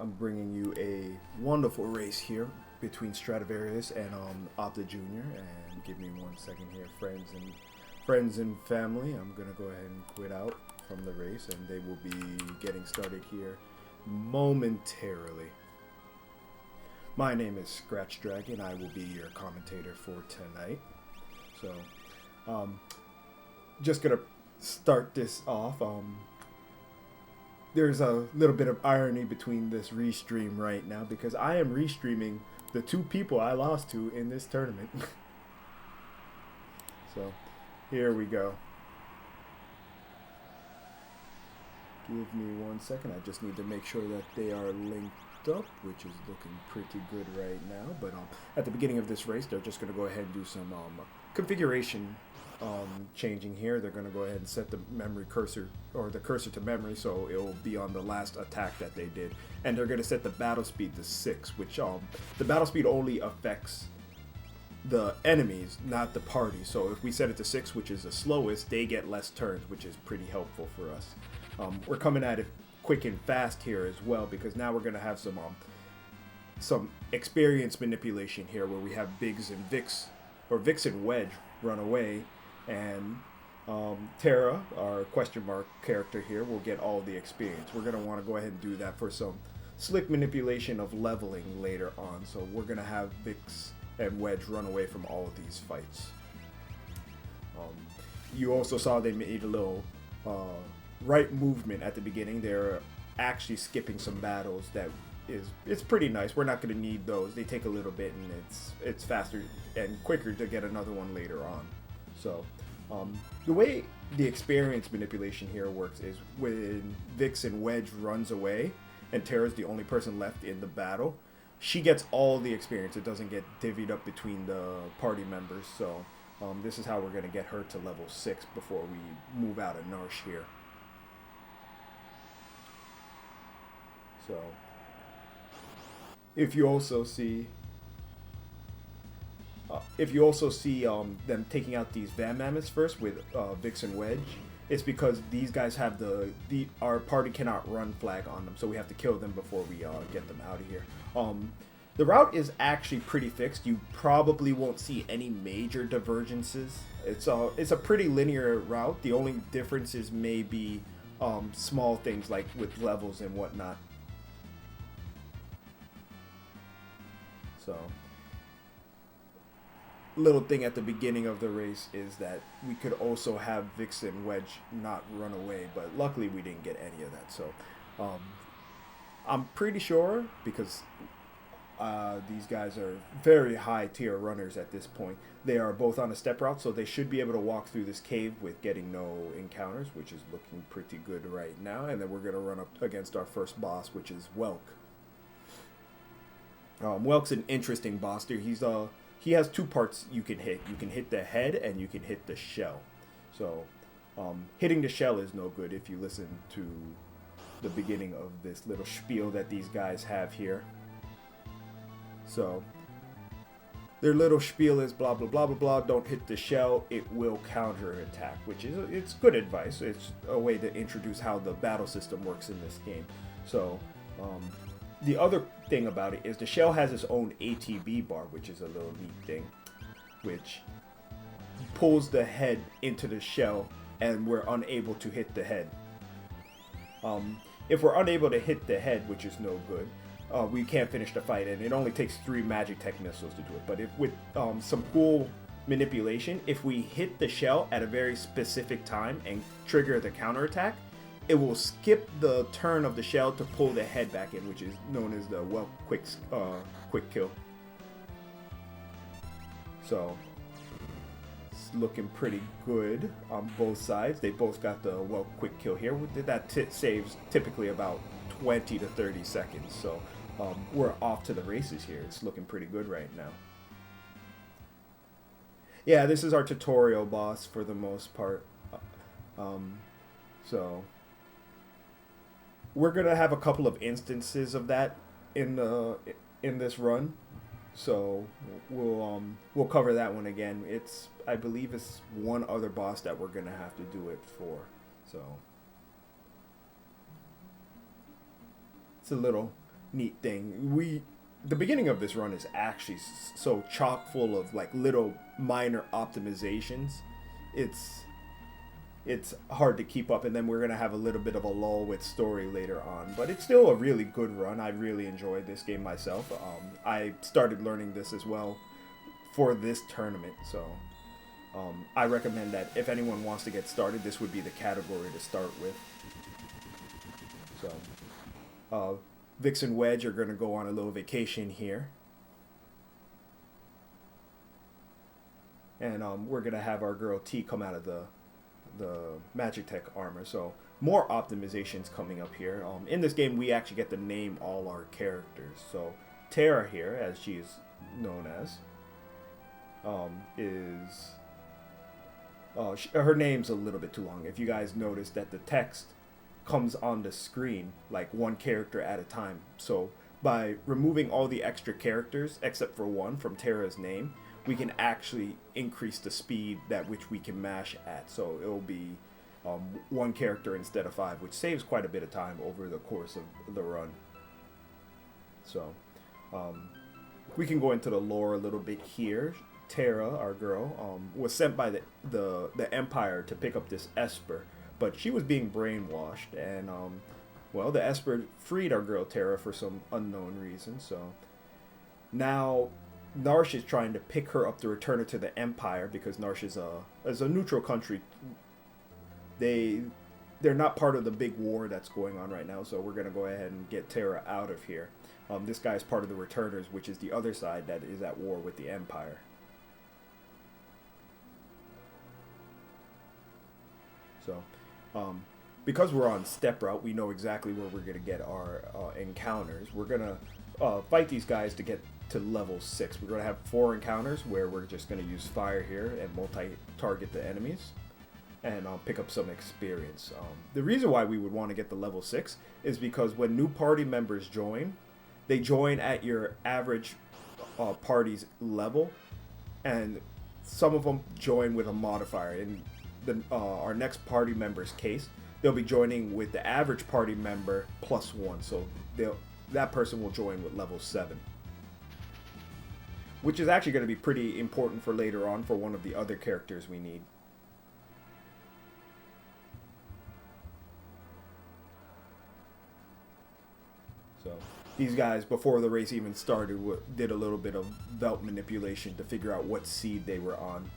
I'm bringing you a wonderful race here between Straevaras and Obdajr. And give me 1 second here, friends and family. I'm gonna go ahead and quit out from the race, and they will be getting started here momentarily. My name is Scratch Dragon. I will be your commentator for tonight. So, just gonna start this off. There's a little bit of irony between this restream right now because I am restreaming the 2 people I lost to in this tournament. So, here we go. Give me 1 second. I just need to make sure that they are linked up, which is looking pretty good right now. But at the beginning of this race, they're just going to go ahead and do some configuration changing here. They're going to go ahead and set the memory cursor, or the cursor to memory, so it will be on the last attack that they did. And they're going to set the battle speed to 6, which the battle speed only affects the enemies, not the party. So if we set it to 6, which is the slowest, they get less turns, which is pretty helpful for us. We're coming at it quick and fast here as well, because now we're going to have some experience manipulation here, where we have Biggs and Vix, or Vix and Wedge run away, and Terra, our question mark character here, will get all the experience. We're going to want to go ahead and do that for some slick manipulation of leveling later on. So we're going to have Vix and Wedge run away from all of these fights. You also saw they made a little right movement at the beginning. They're actually skipping some battles that it's pretty nice. We're not going to need those. They take a little bit, and it's faster and quicker to get another one later on. So the way the experience manipulation here works is when Vix and Wedge runs away and Terra's the only person left in the battle, she gets all the experience. It doesn't get divvied up between the party members. So this is how we're going to get her to level 6 before we move out of Narshe here. So if you also see them taking out these Van Mammoths first with Vix and Wedge, it's because these guys have our party cannot run flag on them, so we have to kill them before we get them out of here. The route is actually pretty fixed. You probably won't see any major divergences. It's a pretty linear route. The only differences may be small things like with levels and whatnot. So, little thing at the beginning of the race is that we could also have Vix and Wedge not run away, but luckily we didn't get any of that. So, I'm pretty sure, because these guys are very high tier runners at this point. They are both on a step route, so they should be able to walk through this cave with getting no encounters, which is looking pretty good right now. And then we're going to run up against our first boss, which is Welk. Welk's an interesting boss there. He has 2 parts you can hit. You can hit the head and you can hit the shell. So hitting the shell is no good if you listen to the beginning of this little spiel that these guys have here. So their little spiel is blah blah blah blah blah. Don't hit the shell; it will counter attack, which is it's good advice. It's a way to introduce how the battle system works in this game. So the other thing about it is the shell has its own ATB bar, which is a little neat thing, which pulls the head into the shell, and we're unable to hit the head. If we're unable to hit the head, which is no good, we can't finish the fight, and it only takes 3 magic tech missiles to do it. But if with some cool manipulation, if we hit the shell at a very specific time and trigger the counterattack, it will skip the turn of the shell to pull the head back in, which is known as the well quick kill. So it's looking pretty good on both sides. They both got the well quick kill here. That saves typically about 20 to 30 seconds. So we're off to the races here. It's looking pretty good right now. Yeah, this is our tutorial boss for the most part. So we're gonna have a couple of instances of that in this run, so we'll cover that one again. I believe it's one other boss that we're gonna have to do it for. So it's a little neat thing. The beginning of this run is actually so chock full of like little minor optimizations. It's it's hard to keep up, and then we're gonna have a little bit of a lull with story later on. But it's still a really good run. I really enjoyed this game myself. I started learning this as well for this tournament, so I recommend that if anyone wants to get started, this would be the category to start with. So, Vix and Wedge are gonna go on a little vacation here. And we're gonna have our girl T come out of the Magic Tech armor. So more optimizations coming up here. In this game, we actually get to name all our characters. So Terra here, as she is known as, is her name's a little bit too long. If you guys notice that the text comes on the screen like one character at a time. So by removing all the extra characters except for one from Terra's name, we can actually increase the speed that which we can mash at. So it'll be one character instead of 5, which saves quite a bit of time over the course of the run. So we can go into the lore a little bit here. Terra, our girl, was sent by the Empire to pick up this Esper, but she was being brainwashed, and well, the Esper freed our girl Terra for some unknown reason. So now Narshe is trying to pick her up to return her to the Empire, because Narshe is a neutral country. They're not part of the big war that's going on right now, so we're gonna go ahead and get Terra out of here. This guy's part of the Returners, which is the other side that is at war with the Empire. So, because we're on step route, we know exactly where we're gonna get our encounters. We're gonna fight these guys to get to level 6. We're going to have 4 encounters where we're just going to use fire here and multi-target the enemies and pick up some experience. The reason why we would want to get the level 6 is because when new party members join, they join at your average party's level, and some of them join with a modifier. In our next party member's case, they'll be joining with the average party member plus 1, so that person will join with level 7. Which is actually going to be pretty important for later on for one of the other characters we need. So these guys, before the race even started, did a little bit of belt manipulation to figure out what seed they were on.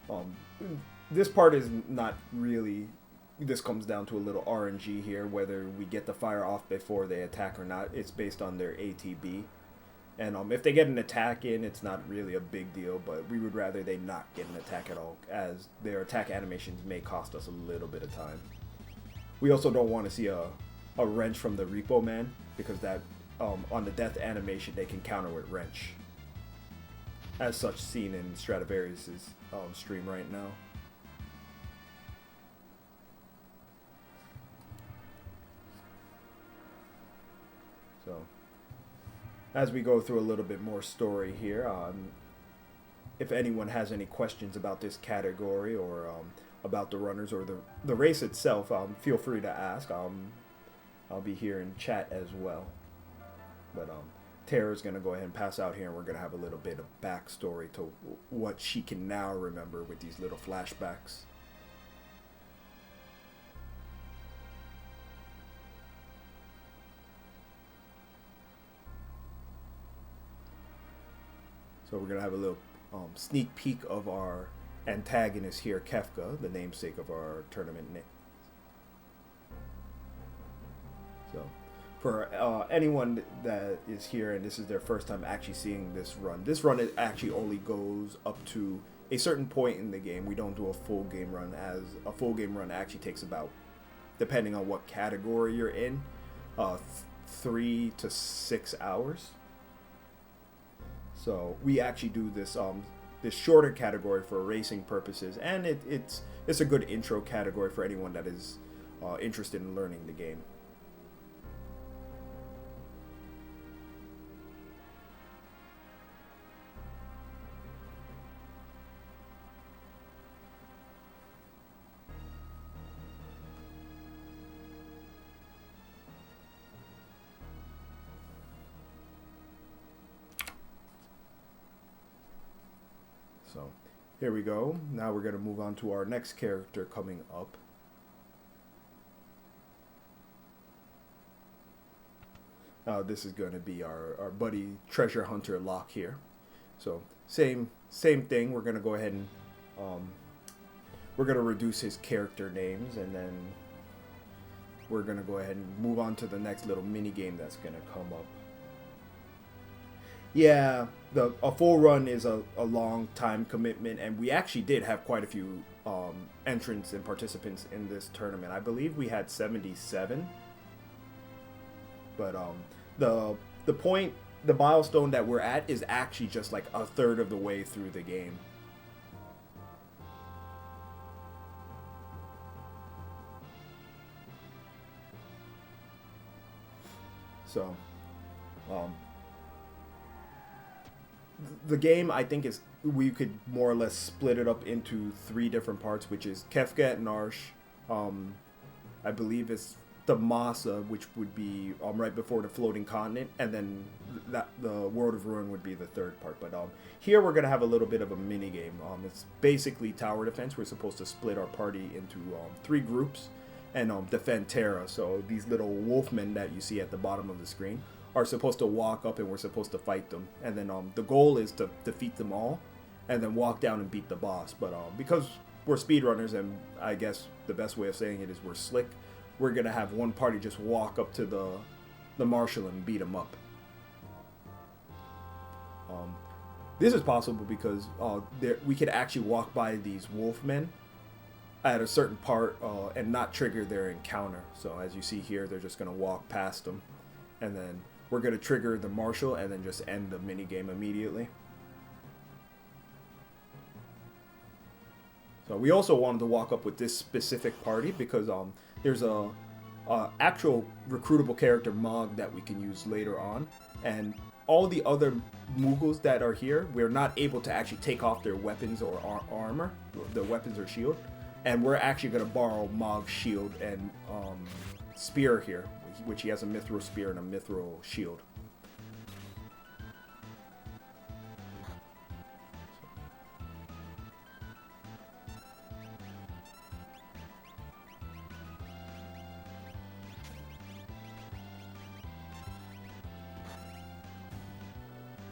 So, this part is not really... This comes down to a little RNG here, whether we get the fire off before they attack or not. It's based on their ATB. And if they get an attack in, it's not really a big deal, but we would rather they not get an attack at all, as their attack animations may cost us a little bit of time. We also don't want to see a wrench from the Repo Man, because that on the death animation they can counter with wrench. As such seen in Straevaras' stream right now. So, as we go through a little bit more story here, if anyone has any questions about this category or about the runners or the race itself, feel free to ask. I'll be here in chat as well. But Tara's going to go ahead and pass out here, and we're going to have a little bit of backstory to what she can now remember with these little flashbacks. So we're going to have a little sneak peek of our antagonist here, Kefka, the namesake of our tournament name. So for anyone that is here and this is their first time actually seeing this run it actually only goes up to a certain point in the game. We don't do a full game run, as a full game run actually takes about, depending on what category you're in, 3 to 6 hours. So we actually do this this shorter category for racing purposes, and it's a good intro category for anyone that is interested in learning the game. Here we go. Now we're going to move on to our next character coming up. This is going to be our buddy treasure hunter Locke here. So same thing. We're going to go ahead and we're going to reduce his character names, and then we're going to go ahead and move on to the next little mini game that's going to come up. Yeah, a full run is a long time commitment, and we actually did have quite a few entrants and participants in this tournament. I believe we had 77, but the point, the milestone that we're at is actually just like a third of the way through the game. So, the game, I think, is, we could more or less split it up into 3 different parts, which is Kefka at Narshe. I believe it's the Masa, which would be right before the floating continent, and then the World of Ruin would be the 3rd part. But here we're gonna have a little bit of a mini game. It's basically tower defense. We're supposed to split our party into 3 groups and defend Terra. So these little wolfmen that you see at the bottom of the screen are supposed to walk up, and we're supposed to fight them. And then the goal is to defeat them all, and then walk down and beat the boss. But because we're speedrunners, and I guess the best way of saying it is we're slick, we're gonna have one party just walk up to the marshal and beat him up. This is possible because we could actually walk by these wolfmen at a certain part and not trigger their encounter. So as you see here, they're just gonna walk past them, and then we're gonna trigger the marshal and then just end the mini game immediately. So we also wanted to walk up with this specific party because there's a actual recruitable character Mog that we can use later on, and all the other Mughals that are here, we're not able to actually take off their weapons or armor, their weapons or shield, and we're actually going to borrow Mog's shield and spear here, which he has a mithril spear and a mithril shield.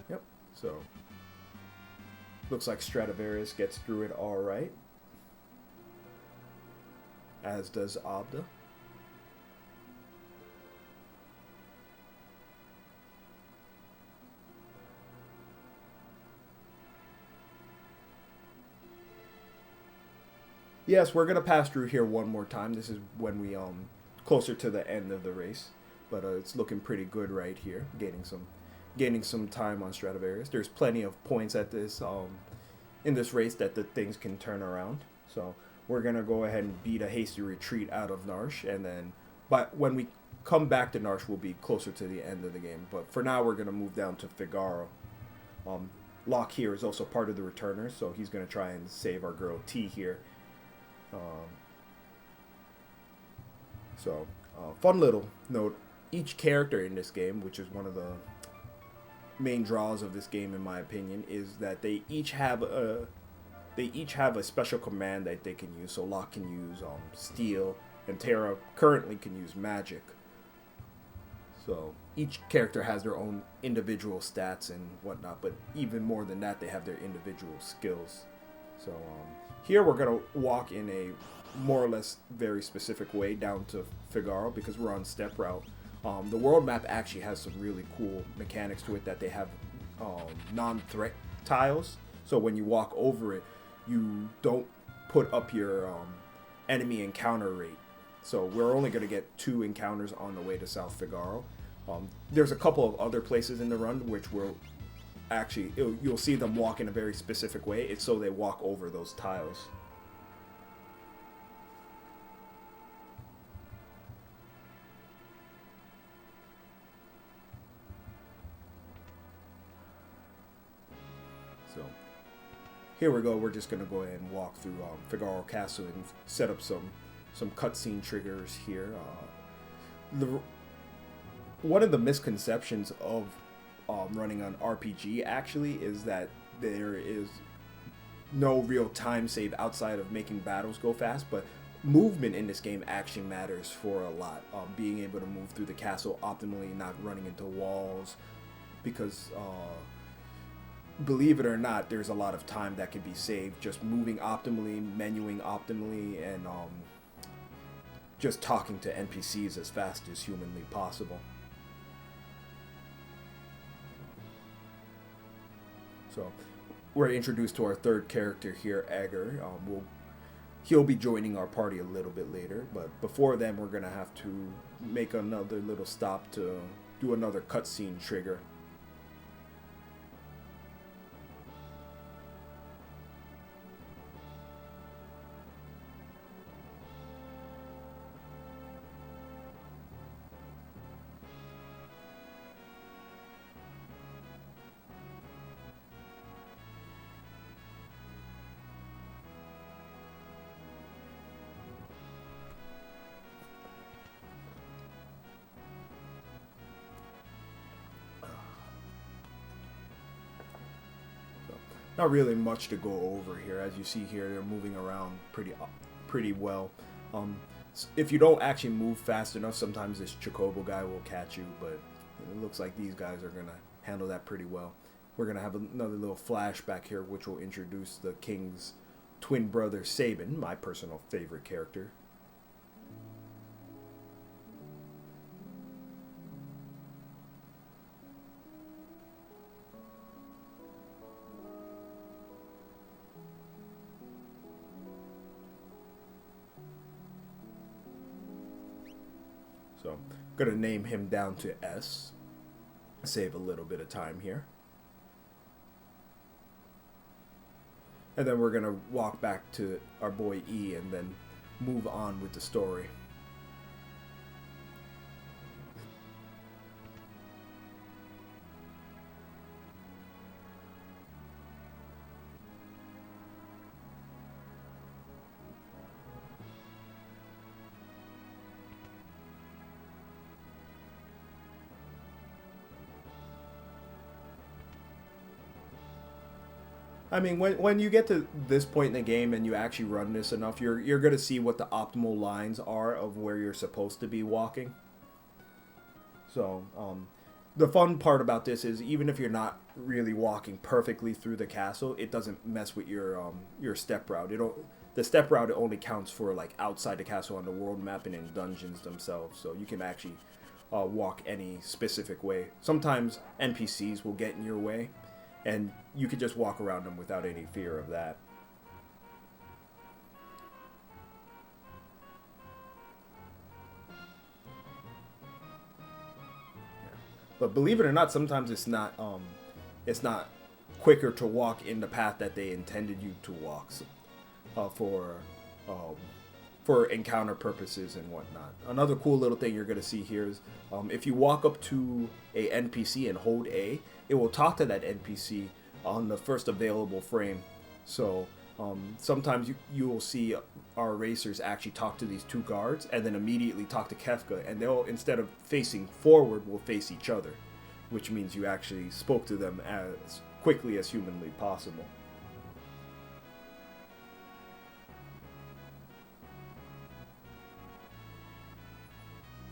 Yep, so looks like Straevaras gets through it all right, as does Obdajr. Yes, we're gonna pass through here one more time. This is when we closer to the end of the race, but it's looking pretty good right here. Gaining some time on Straevaras. There's plenty of points at this in this race that the things can turn around. So we're gonna go ahead and beat a hasty retreat out of Narshe, and then but when we come back to Narshe, we'll be closer to the end of the game. But for now, we're gonna move down to Figaro. Locke here is also part of the returners, so he's gonna try and save our girl T here. Fun little note, each character in this game, which is one of the main draws of this game in my opinion, is that they each have a special command that they can use. So Locke can use Steel, and Terra currently can use Magic. So each character has their own individual stats and whatnot, but even more than that, they have their individual skills. So here we're going to walk in a more or less very specific way down to Figaro because we're on step route. The world map actually has some really cool mechanics to it, that they have non-threat tiles. So when you walk over it, you don't put up your enemy encounter rate. So we're only going to get 2 encounters on the way to South Figaro. There's a couple of other places in the run which will actually, you'll see them walk in a very specific way. It's so they walk over those tiles. So here we go. We're just going to go ahead and walk through Figaro Castle and set up some cutscene triggers here. One of the misconceptions of running on RPG actually is that no real time save outside of making battles go fast, but movement in this game actually matters for a lot. Being able to move through the castle optimally, not running into walls, because believe it or not, there's a lot of time that can be saved just moving optimally, menuing optimally, and just talking to NPCs as fast as humanly possible. So we're introduced to our third character here, Egger. He'll be joining our party a little bit later, but before then we're gonna have to make another little stop to do another cutscene trigger. Not really much to go over here. As you see here, they're moving around pretty well. If you don't actually move fast enough, sometimes this Chocobo guy will catch you, but it looks like these guys are going to handle that pretty well. We're going to have another little flashback here, which will introduce the king's twin brother, Sabin, my personal favorite character. So I'm going to name him down to S. Save a little bit of time here. And then we're going to walk back to our boy E and then move on with the story. I mean, when you get to this point in the game and you actually run this enough, you're gonna see what the optimal lines are of where you're supposed to be walking. So, the fun part about this is even if you're not really walking perfectly through the castle, it doesn't mess with your step route. The step route only counts for like outside the castle on the world map and in dungeons themselves. So you can actually walk any specific way. Sometimes NPCs will get in your way, and you could just walk around them without any fear of that. But believe it or not, sometimes it's not quicker to walk in the path that they intended you to walk for encounter purposes and whatnot. Another cool little thing you're gonna see here is if you walk up to a NPC and hold A, it will talk to that NPC on the first available frame. So sometimes you will see our racers actually talk to these two guards and then immediately talk to Kefka, and they'll, instead of facing forward, will face each other, which means you actually spoke to them as quickly as humanly possible.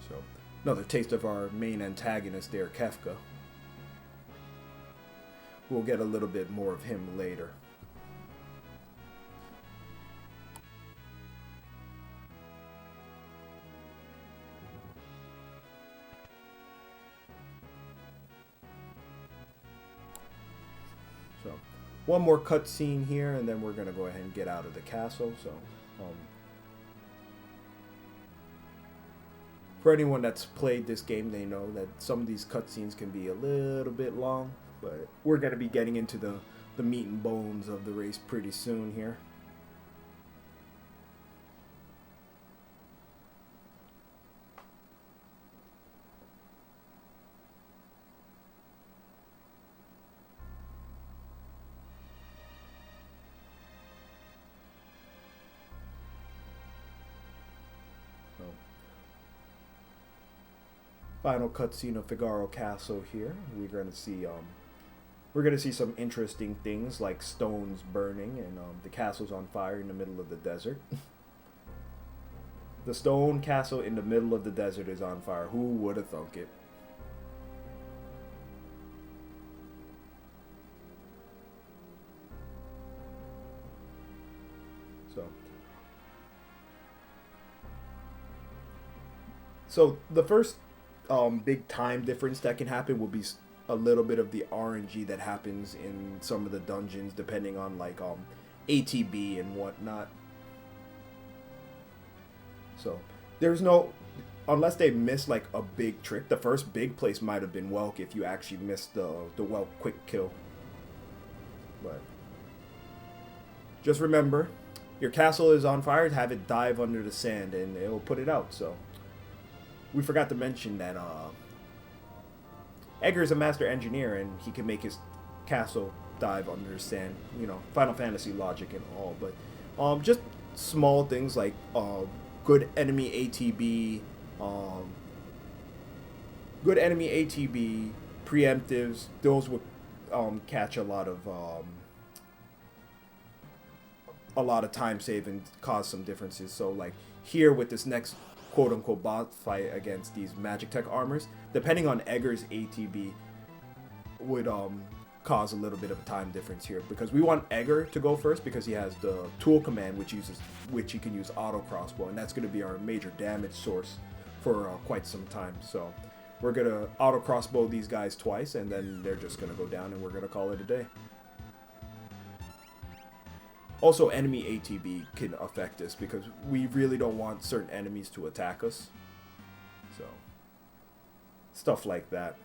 So another taste of our main antagonist there, Kefka. We'll get a little bit more of him later. So, one more cutscene here, and then we're going to go ahead and get out of the castle. So, for anyone that's played this game, they know that some of these cutscenes can be a little bit long. But we're going to be getting into the meat and bones of the race pretty soon here. So, final cutscene of Figaro Castle here. We're going to see we're going to see some interesting things like stones burning and the castle's on fire in the middle of the desert. The stone castle in the middle of the desert is on fire. Who would have thunk it? So the first big time difference that can happen will be a little bit of the RNG that happens in some of the dungeons, depending on like ATB and whatnot. So there's no, unless they miss like a big trick. The first big place might have been Welk if you actually missed the Welk quick kill. But just remember, your castle is on fire. Have it dive under the sand, and it will put it out. So we forgot to mention that Edgar is a master engineer, and he can make his castle dive under the sand. You know, Final Fantasy logic and all. But just small things like good enemy ATB, preemptives. Those would catch a lot of time save and cause some differences. So like here with this next quote-unquote boss fight against these magic tech armors, depending on Edgar's ATB would cause a little bit of a time difference here, because we want Edgar to go first because he has the tool command which he can use auto crossbow, and that's going to be our major damage source for quite some time. So we're going to auto crossbow these guys twice, and then they're just going to go down, and we're going to call it a day. Also, enemy ATB can affect us because we really don't want certain enemies to attack us. So, stuff like that.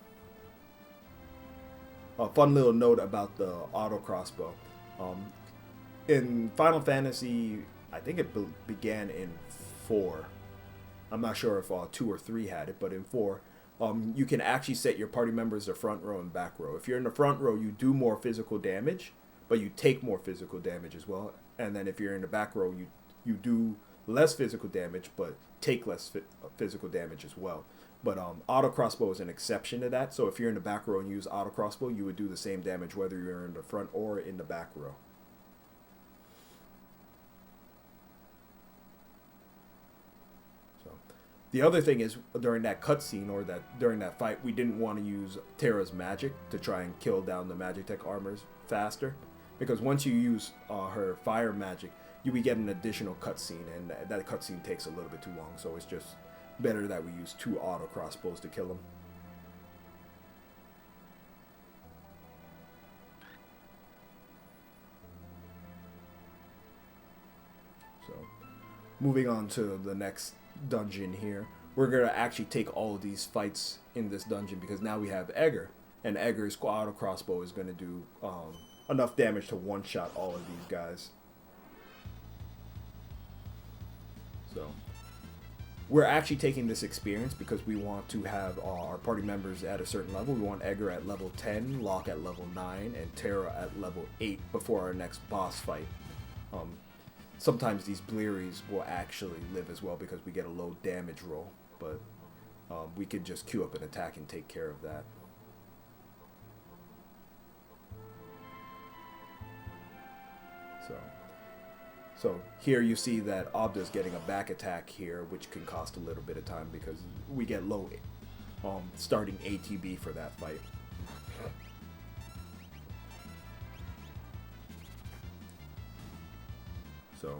A fun little note about the auto crossbow. In Final Fantasy, I think it began in 4. I'm not sure if 2 or 3 had it, but in 4, you can actually set your party members to front row and back row. If you're in the front row, you do more physical damage, but you take more physical damage as well. And then if you're in the back row, you do less physical damage, but take less physical damage as well. But auto crossbow is an exception to that. So if you're in the back row and use auto crossbow, you would do the same damage whether you're in the front or in the back row. So the other thing is, during that cutscene or during that fight, we didn't want to use Terra's magic to try and kill down the magic tech armors faster. Because once you use her fire magic, you would get an additional cutscene, and that cutscene takes a little bit too long. So it's just better that we use 2 auto crossbows to kill him. So, moving on to the next dungeon here, we're going to actually take all of these fights in this dungeon because now we have Edgar, and Edgar's auto crossbow is going to do enough damage to one-shot all of these guys. So we're actually taking this experience because we want to have our party members at a certain level. We want Edgar at level 10, Locke at level 9, and Terra at level 8 before our next boss fight. Sometimes these Bleeries will actually live as well because we get a low damage roll, but we could just queue up an attack and take care of that. So here you see that Obdajr's getting a back attack here, which can cost a little bit of time because we get low starting ATB for that fight. So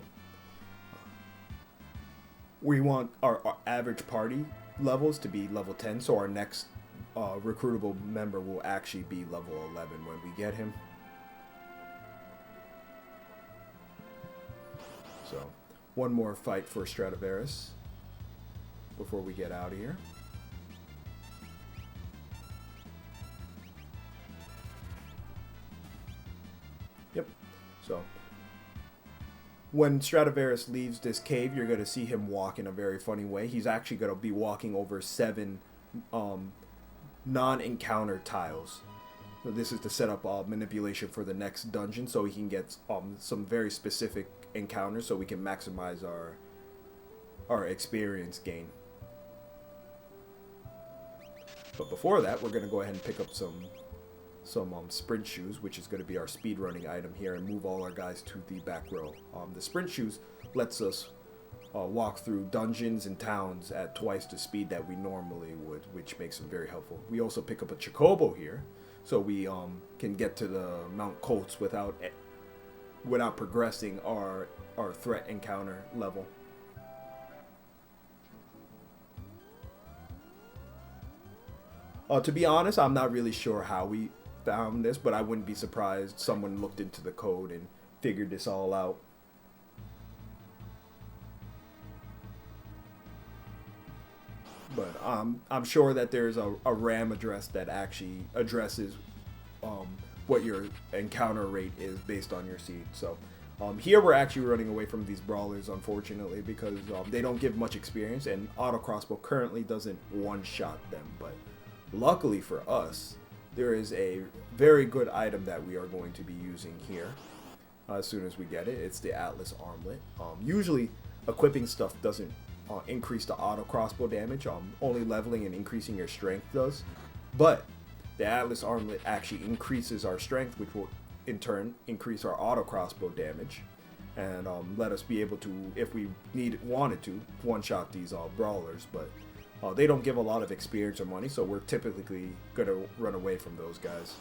we want our average party levels to be level 10, so our next recruitable member will actually be level 11 when we get him. So, one more fight for Straevaras before we get out of here. Yep. So, when Straevaras leaves this cave, you're going to see him walk in a very funny way. He's actually going to be walking over 7 non-encounter tiles. So this is to set up manipulation for the next dungeon, so he can get some very specific encounters, so we can maximize our experience gain. But before that, we're going to go ahead and pick up some sprint shoes, which is going to be our speed running item here, and move all our guys to the back row. The sprint shoes lets us walk through dungeons and towns at twice the speed that we normally would, which makes them very helpful. We also pick up a Chocobo here, so we can get to the Mount Colts without progressing our threat encounter level. To be honest, I'm not really sure how we found this, but I wouldn't be surprised someone looked into the code and figured this all out. But I'm sure that there's a RAM address that actually addresses what your encounter rate is based on your seed. So here we're actually running away from these brawlers, unfortunately, because they don't give much experience, and auto crossbow currently doesn't one-shot them. But luckily for us, there is a very good item that we are going to be using here as soon as we get it. It's the Atlas Armlet. Usually equipping stuff doesn't increase the auto crossbow damage. Only leveling and increasing your strength does. But the Atlas Armlet actually increases our strength, which will in turn increase our auto crossbow damage, and let us be able to, if we wanted to, one-shot these brawlers. But they don't give a lot of experience or money, so we're typically going to run away from those guys.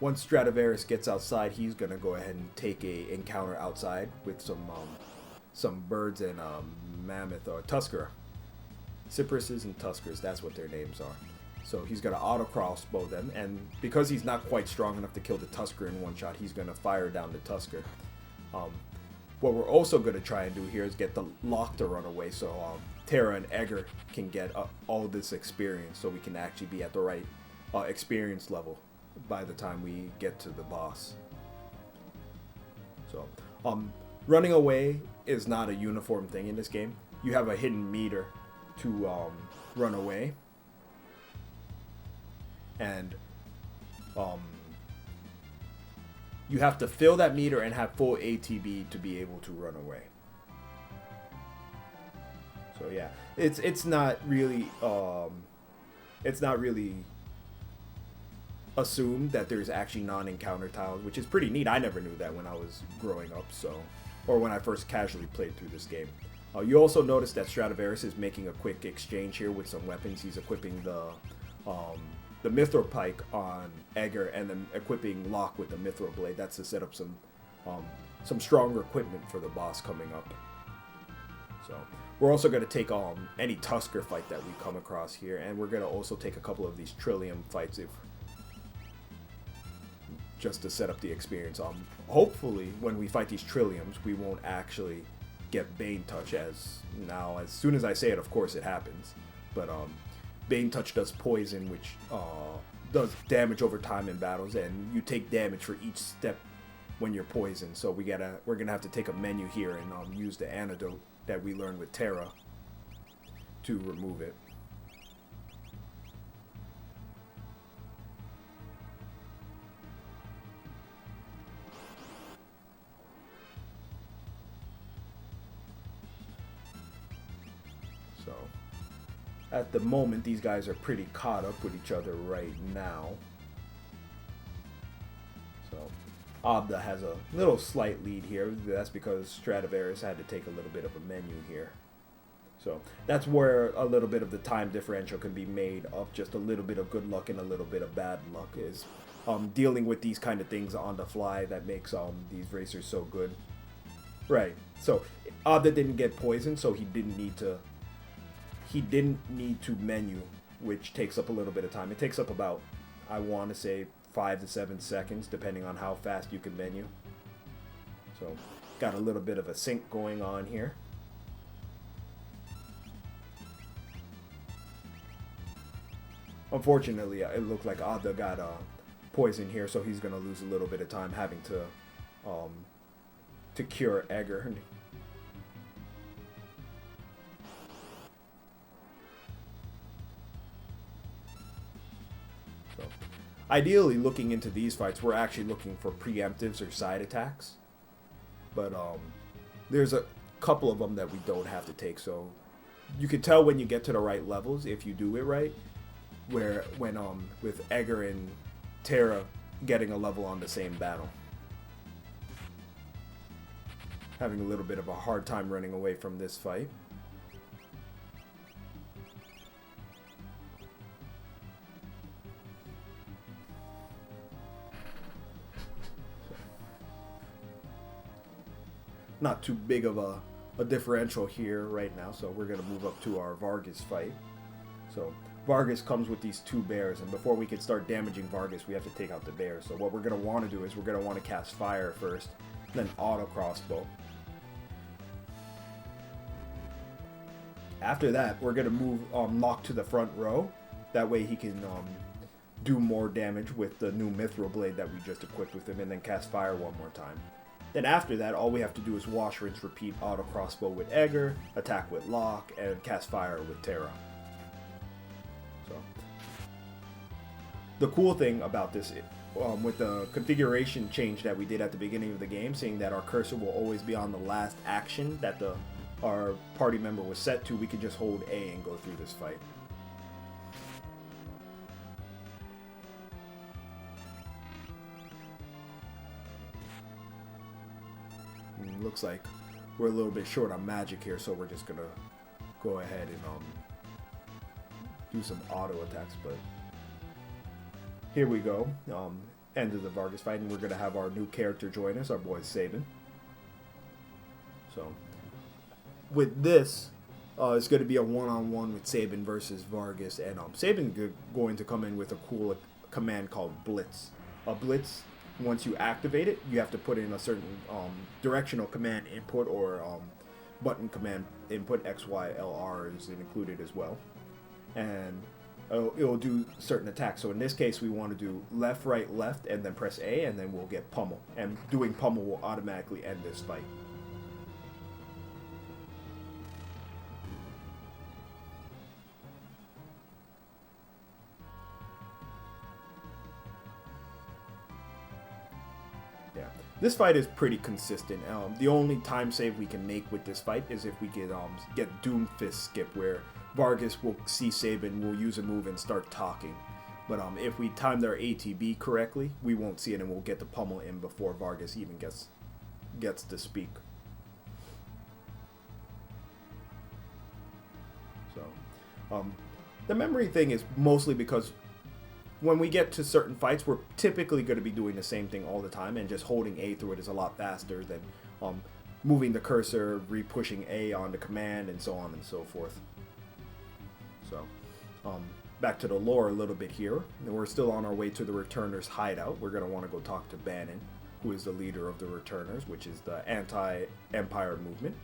Once Straevaras gets outside, he's going to go ahead and take a encounter outside with some birds and mammoth or tusker. Cypresses and tuskers, that's what their names are. So he's going to auto crossbow them, and because he's not quite strong enough to kill the tusker in one shot, he's going to fire down the tusker. What we're also going to try and do here is get the lock to run away, so Terra and Edgar can get all this experience, so we can actually be at the right experience level by the time we get to the boss. So running away is not a uniform thing in this game. You have a hidden meter to run away, and you have to fill that meter and have full ATB to be able to run away. So yeah, it's not really assumed that there's actually non-encounter tiles, which is pretty neat. I never knew that when I was growing up, or when I first casually played through this game. You also notice that Straevaras is making a quick exchange here with some weapons. He's equipping the Mithril Pike on Edgar, and then equipping Locke with the Mithril Blade. That's to set up some stronger equipment for the boss coming up. So we're also going to take any Tusker fight that we come across here, and we're going to also take a couple of these Trillium fights just to set up the experience. Hopefully, when we fight these Trilliums, we won't actually get Bane Touch, as soon as I say it, of course it happens. But Bane Touch does poison, which does damage over time in battles, and you take damage for each step when you're poisoned. So we're gonna have to take a menu here and use the antidote that we learned with Terra to remove it. So at the moment, these guys are pretty caught up with each other right now. So Obdajr has a little slight lead here. That's because Straevaras had to take a little bit of a menu here. So that's where a little bit of the time differential can be made of just a little bit of good luck and a little bit of bad luck, is dealing with these kind of things on the fly that makes these racers so good. Right. So Obdajr didn't get poisoned, so he didn't need to menu, which takes up a little bit of time. It takes up about, I want to say, 5 to 7 seconds, depending on how fast you can menu. So got a little bit of a sync going on here. Unfortunately, it looked like Obdajr got poisoned here, so he's going to lose a little bit of time having to cure Edgar. ideally, looking into these fights, we're actually looking for preemptives or side attacks. But there's a couple of them that we don't have to take. So you can tell when you get to the right levels if you do it right. Where when with Edgar and Terra getting a level on the same battle. Having a little bit of a hard time running away from this fight. Not too big of a differential here right now, so we're going to move up to our Vargas fight. So Vargas comes with these two bears, and before we can start damaging Vargas, we have to take out the bears. So what we're going to want to do is we're going to want to cast fire first, then auto crossbow. After that, we're going to move Locke to the front row. That way he can do more damage with the new Mithril Blade that we just equipped with him, and then cast fire one more time. Then after that, all we have to do is wash, rinse, repeat, auto crossbow with Edgar, attack with Locke, and cast fire with Terra. So, the cool thing about this, with the configuration change that we did at the beginning of the game, saying that our cursor will always be on the last action that our party member was set to, we can just hold A and go through this fight. Looks like we're a little bit short on magic here, so we're just gonna go ahead and do some auto attacks. But here we go, end of the Vargas fight, and we're gonna have our new character join us, our boy Sabin. So with this, it's going to be a one-on-one with Sabin versus Vargas, and Sabin going to come in with a cool command called Blitz. A Blitz, once you activate it, you have to put in a certain directional command input or button command input. X, Y, L, R is included as well. And it'll do certain attacks. So in this case, we want to do left, right, left, and then press A, and then we'll get pummel. And doing pummel will automatically end this fight. This fight is pretty consistent. The only time save we can make with this fight is if we get Doomfist skip, where Vargas will see Sabin, will use a move and start talking. But if we time their ATB correctly, we won't see it, and we'll get the pummel in before Vargas even gets to speak. So the memory thing is mostly because when we get to certain fights, we're typically going to be doing the same thing all the time, and just holding A through it is a lot faster than moving the cursor, re-pushing A on the command, and so on and so forth. So, back to the lore a little bit here. And we're still on our way to the Returners' hideout. We're going to want to go talk to Bannon, who is the leader of the Returners, which is the anti-Empire movement.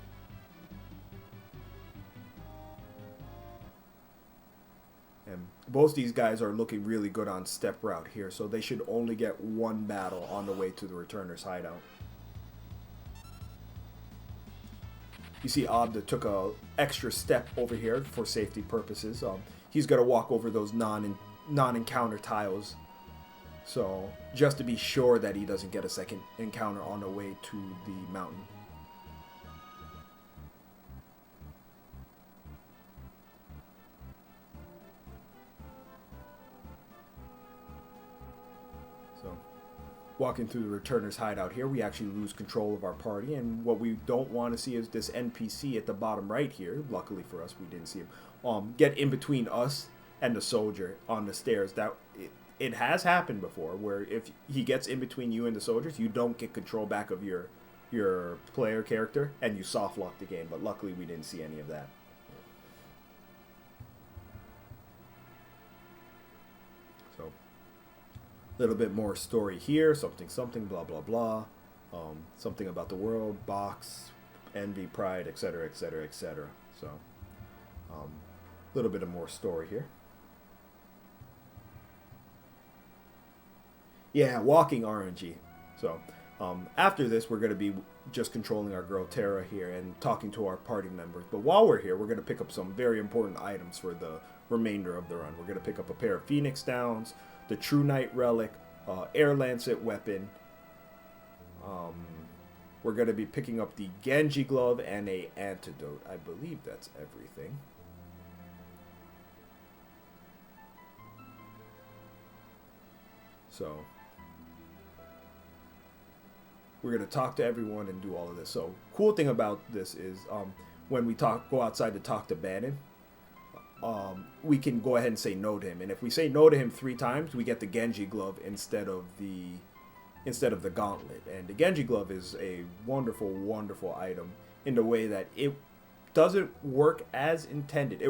And both these guys are looking really good on step route here, so they should only get one battle on the way to the Returner's hideout. You see Obdajr took a extra step over here for safety purposes. He's going to walk over those non-encounter tiles, so just to be sure that he doesn't get a second encounter on the way to the mountain. Walking through the Returner's hideout here, we actually lose control of our party, and what we don't want to see is this NPC at the bottom right here. Luckily for us, we didn't see him. Get in between us and the soldier on the stairs. That it has happened before, where if he gets in between you and the soldiers, you don't get control back of your player character, and you soft lock the game. But luckily, we didn't see any of that. Little bit more story here, something, blah, blah, blah. Something about the world, box, envy, pride, etc., etc., etc. So, a little bit of more story here. Yeah, walking RNG. So, after this, we're going to be just controlling our girl Terra here and talking to our party members. But while we're here, we're going to pick up some very important items for the remainder of the run. We're going to pick up a pair of Phoenix Downs, the True Knight Relic, Air Lancet Weapon. We're going to be picking up the Genji Glove and a Antidote. I believe that's everything. So we're going to talk to everyone and do all of this. So cool thing about this is when we go outside to talk to Bannon, we can go ahead and say no to him. And if we say no to him 3 times, we get the Genji Glove instead of the Gauntlet. And the Genji Glove is a wonderful, wonderful item in the way that it doesn't work as intended.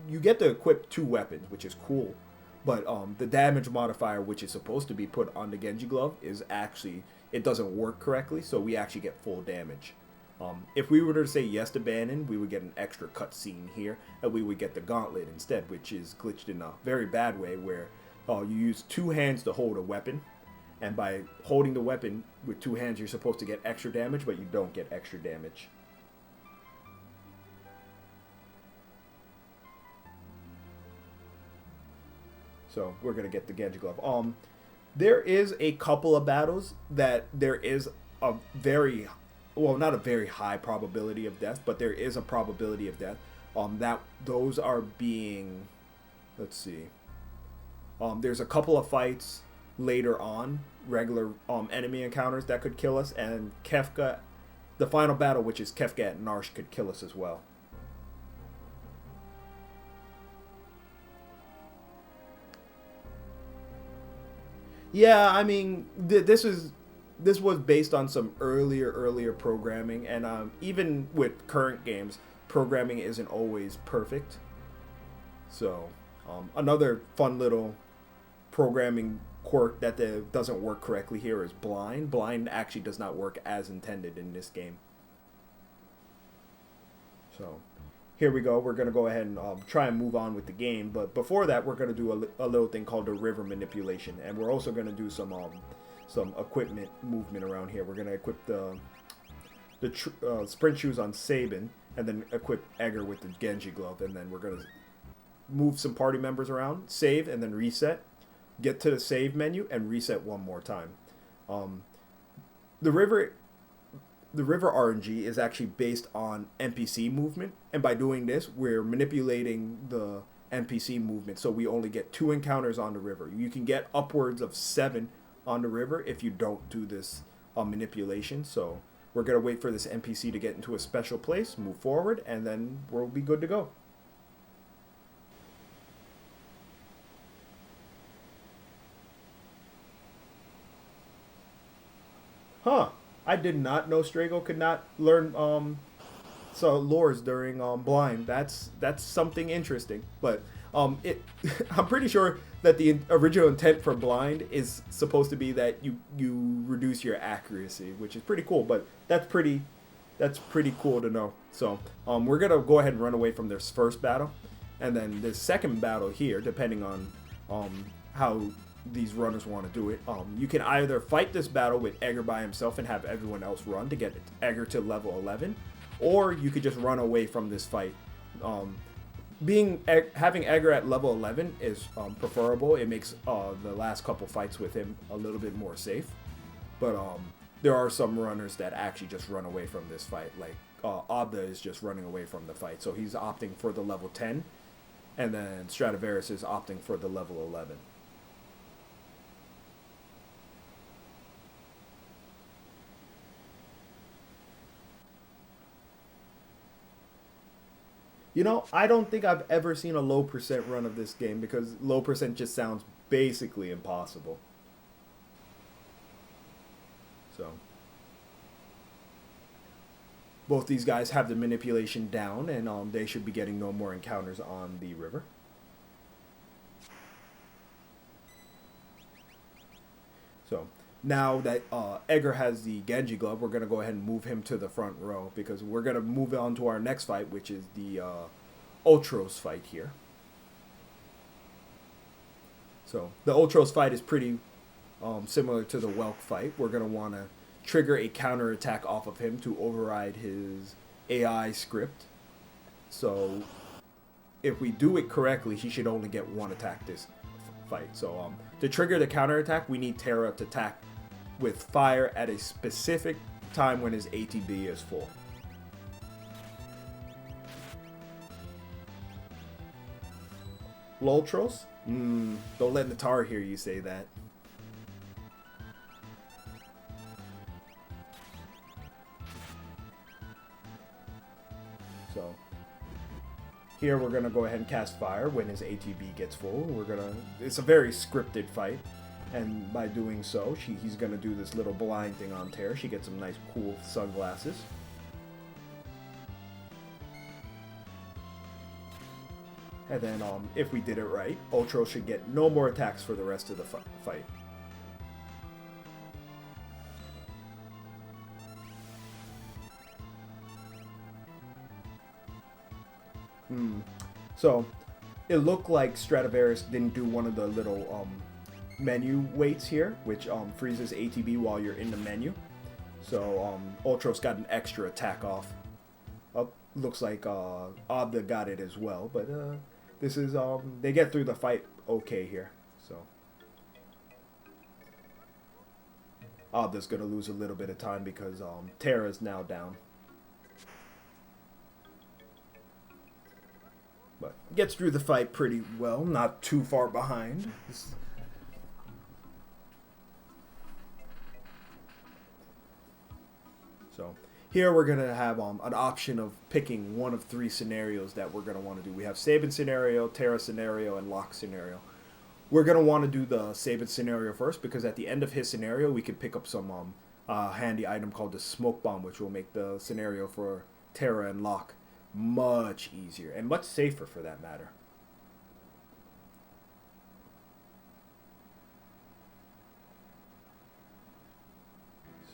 You get to equip 2 weapons, which is cool. But the damage modifier, which is supposed to be put on the Genji Glove, is actually, it doesn't work correctly, so we actually get full damage. If we were to say yes to Bannon, we would get an extra cutscene here, and we would get the Gauntlet instead, which is glitched in a very bad way, where you use 2 hands to hold a weapon, and by holding the weapon with 2 hands, you're supposed to get extra damage, but you don't get extra damage. So we're going to get the Genji Glove. There is a couple of battles that there is a very, well, not a very high probability of death, but there is a probability of death. Those are being, let's see. There's a couple of fights later on, regular enemy encounters that could kill us, and Kefka, the final battle, which is Kefka at Narshe, could kill us as well. Yeah, I mean, this was based on some earlier programming, and even with current games, programming isn't always perfect. So, another fun little programming quirk that doesn't work correctly here is blind. Blind actually does not work as intended in this game. So, here we go. We're going to go ahead and try and move on with the game. But before that, we're going to do a little thing called the river manipulation. And we're also going to do some equipment movement around here. We're going to equip the sprint shoes on Sabin, and then equip Edgar with the Genji Glove. And then we're going to move some party members around, save, and then reset. Get to the save menu, and reset one more time. The river RNG is actually based on NPC movement, and by doing this, we're manipulating the NPC movement, so we only get 2 encounters on the river. You can get upwards of 7 on the river if you don't do this manipulation, so we're going to wait for this NPC to get into a special place, move forward, and then we'll be good to go. Huh. I did not know Strago could not learn lores during blind. That's something interesting. But I'm pretty sure that the original intent for blind is supposed to be that you reduce your accuracy, which is pretty cool. But that's pretty cool to know. So we're gonna go ahead and run away from this first battle, and then the second battle here, depending on how these runners want to do it. You can either fight this battle with Edgar by himself and have everyone else run to get Edgar to level 11, or you could just run away from this fight. Having Edgar at level 11 is preferable. It makes the last couple fights with him a little bit more safe. But there are some runners that actually just run away from this fight. Like Obdajr is just running away from the fight, so he's opting for the level 10, and then Straevaras is opting for the level 11. You know, I don't think I've ever seen a low percent run of this game, because low percent just sounds basically impossible. So, both these guys have the manipulation down, and they should be getting no more encounters on the river. So, now that Edgar has the Genji Glove, we're going to go ahead and move him to the front row, because we're going to move on to our next fight, which is the Ultros fight here. So the Ultros fight is pretty similar to the Welk fight. We're going to want to trigger a counter attack off of him to override his AI script. So if we do it correctly, he should only get one attack this fight. So to trigger the counter attack, we need Terra to attack with fire at a specific time when his ATB is full. Loltros? Don't let Natar hear you say that. So here we're gonna go ahead and cast fire when his ATB gets full. It's a very scripted fight, and by doing so, he's gonna do this little blind thing on Terra. She gets some nice cool sunglasses. And then if we did it right, Ultro should get no more attacks for the rest of the fight. So it looked like Straevaras didn't do one of the little menu weights here, which freezes ATB while you're in the menu. So Ultros got an extra attack off. Looks like Obdajr got it as well, but this is they get through the fight okay here. So Obdajr's gonna lose a little bit of time because Terra's now down. But gets through the fight pretty well, not too far behind. So here we're going to have an option of picking one of three scenarios that we're going to want to do. We have Sabin scenario, Terra scenario, and Locke scenario. We're going to want to do the Sabin scenario first because at the end of his scenario, we can pick up some handy item called the Smoke Bomb, which will make the scenario for Terra and Locke much easier and much safer for that matter.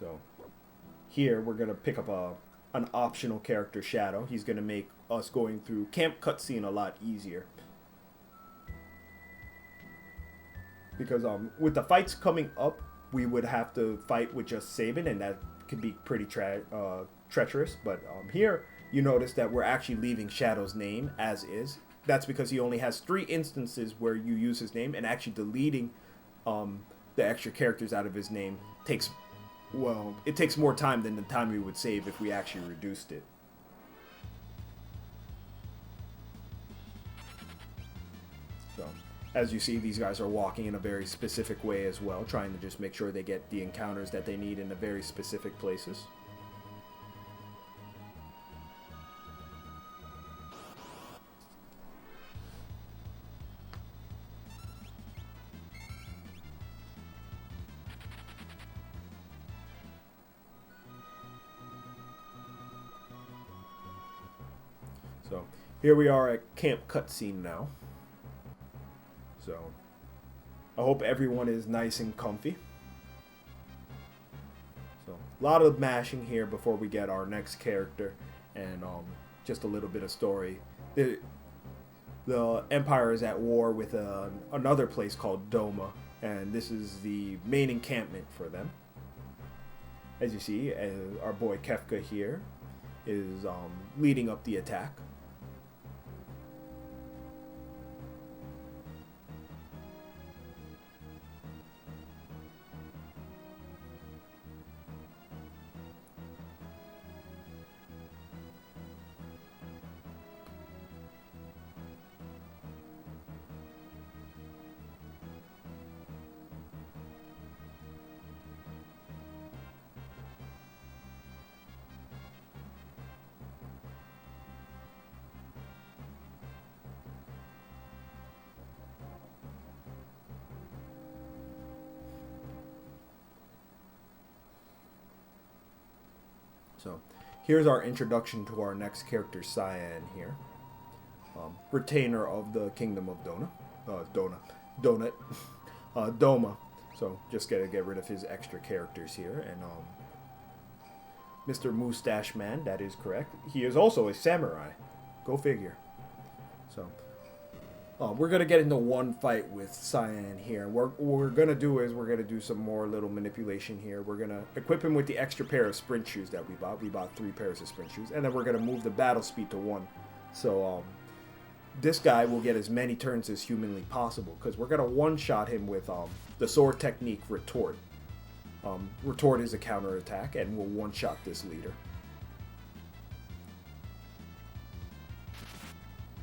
So here we're going to pick up an optional character, Shadow. He's going to make us going through camp cutscene a lot easier. Because with the fights coming up, we would have to fight with just Sabin, and that could be pretty treacherous. But here, you notice that we're actually leaving Shadow's name as is. That's because he only has 3 instances where you use his name, and actually deleting the extra characters out of his name takes, well, it takes more time than the time we would save if we actually reduced it. So, as you see, these guys are walking in a very specific way as well, trying to just make sure they get the encounters that they need in the very specific places. So here we are at camp cutscene now. So I hope everyone is nice and comfy. So a lot of mashing here before we get our next character, and just a little bit of story. The Empire is at war with another place called Doma, and this is the main encampment for them. As you see, our boy Kefka here is leading up the attack. So here's our introduction to our next character, Cyan here. Retainer of the Kingdom of Doma. So just gotta get rid of his extra characters here. And Mr. Mustache Man, that is correct. He is also a samurai. Go figure. So we're gonna get into one fight with Cyan here. What we're gonna do is we're gonna do some more little manipulation here. We're gonna equip him with the extra pair of sprint shoes that we bought. We bought 3 pairs of sprint shoes, and then we're gonna move the battle speed to 1. So this guy will get as many turns as humanly possible because we're gonna one-shot him with the sword technique retort. Retort is a counterattack, and we'll one-shot this leader.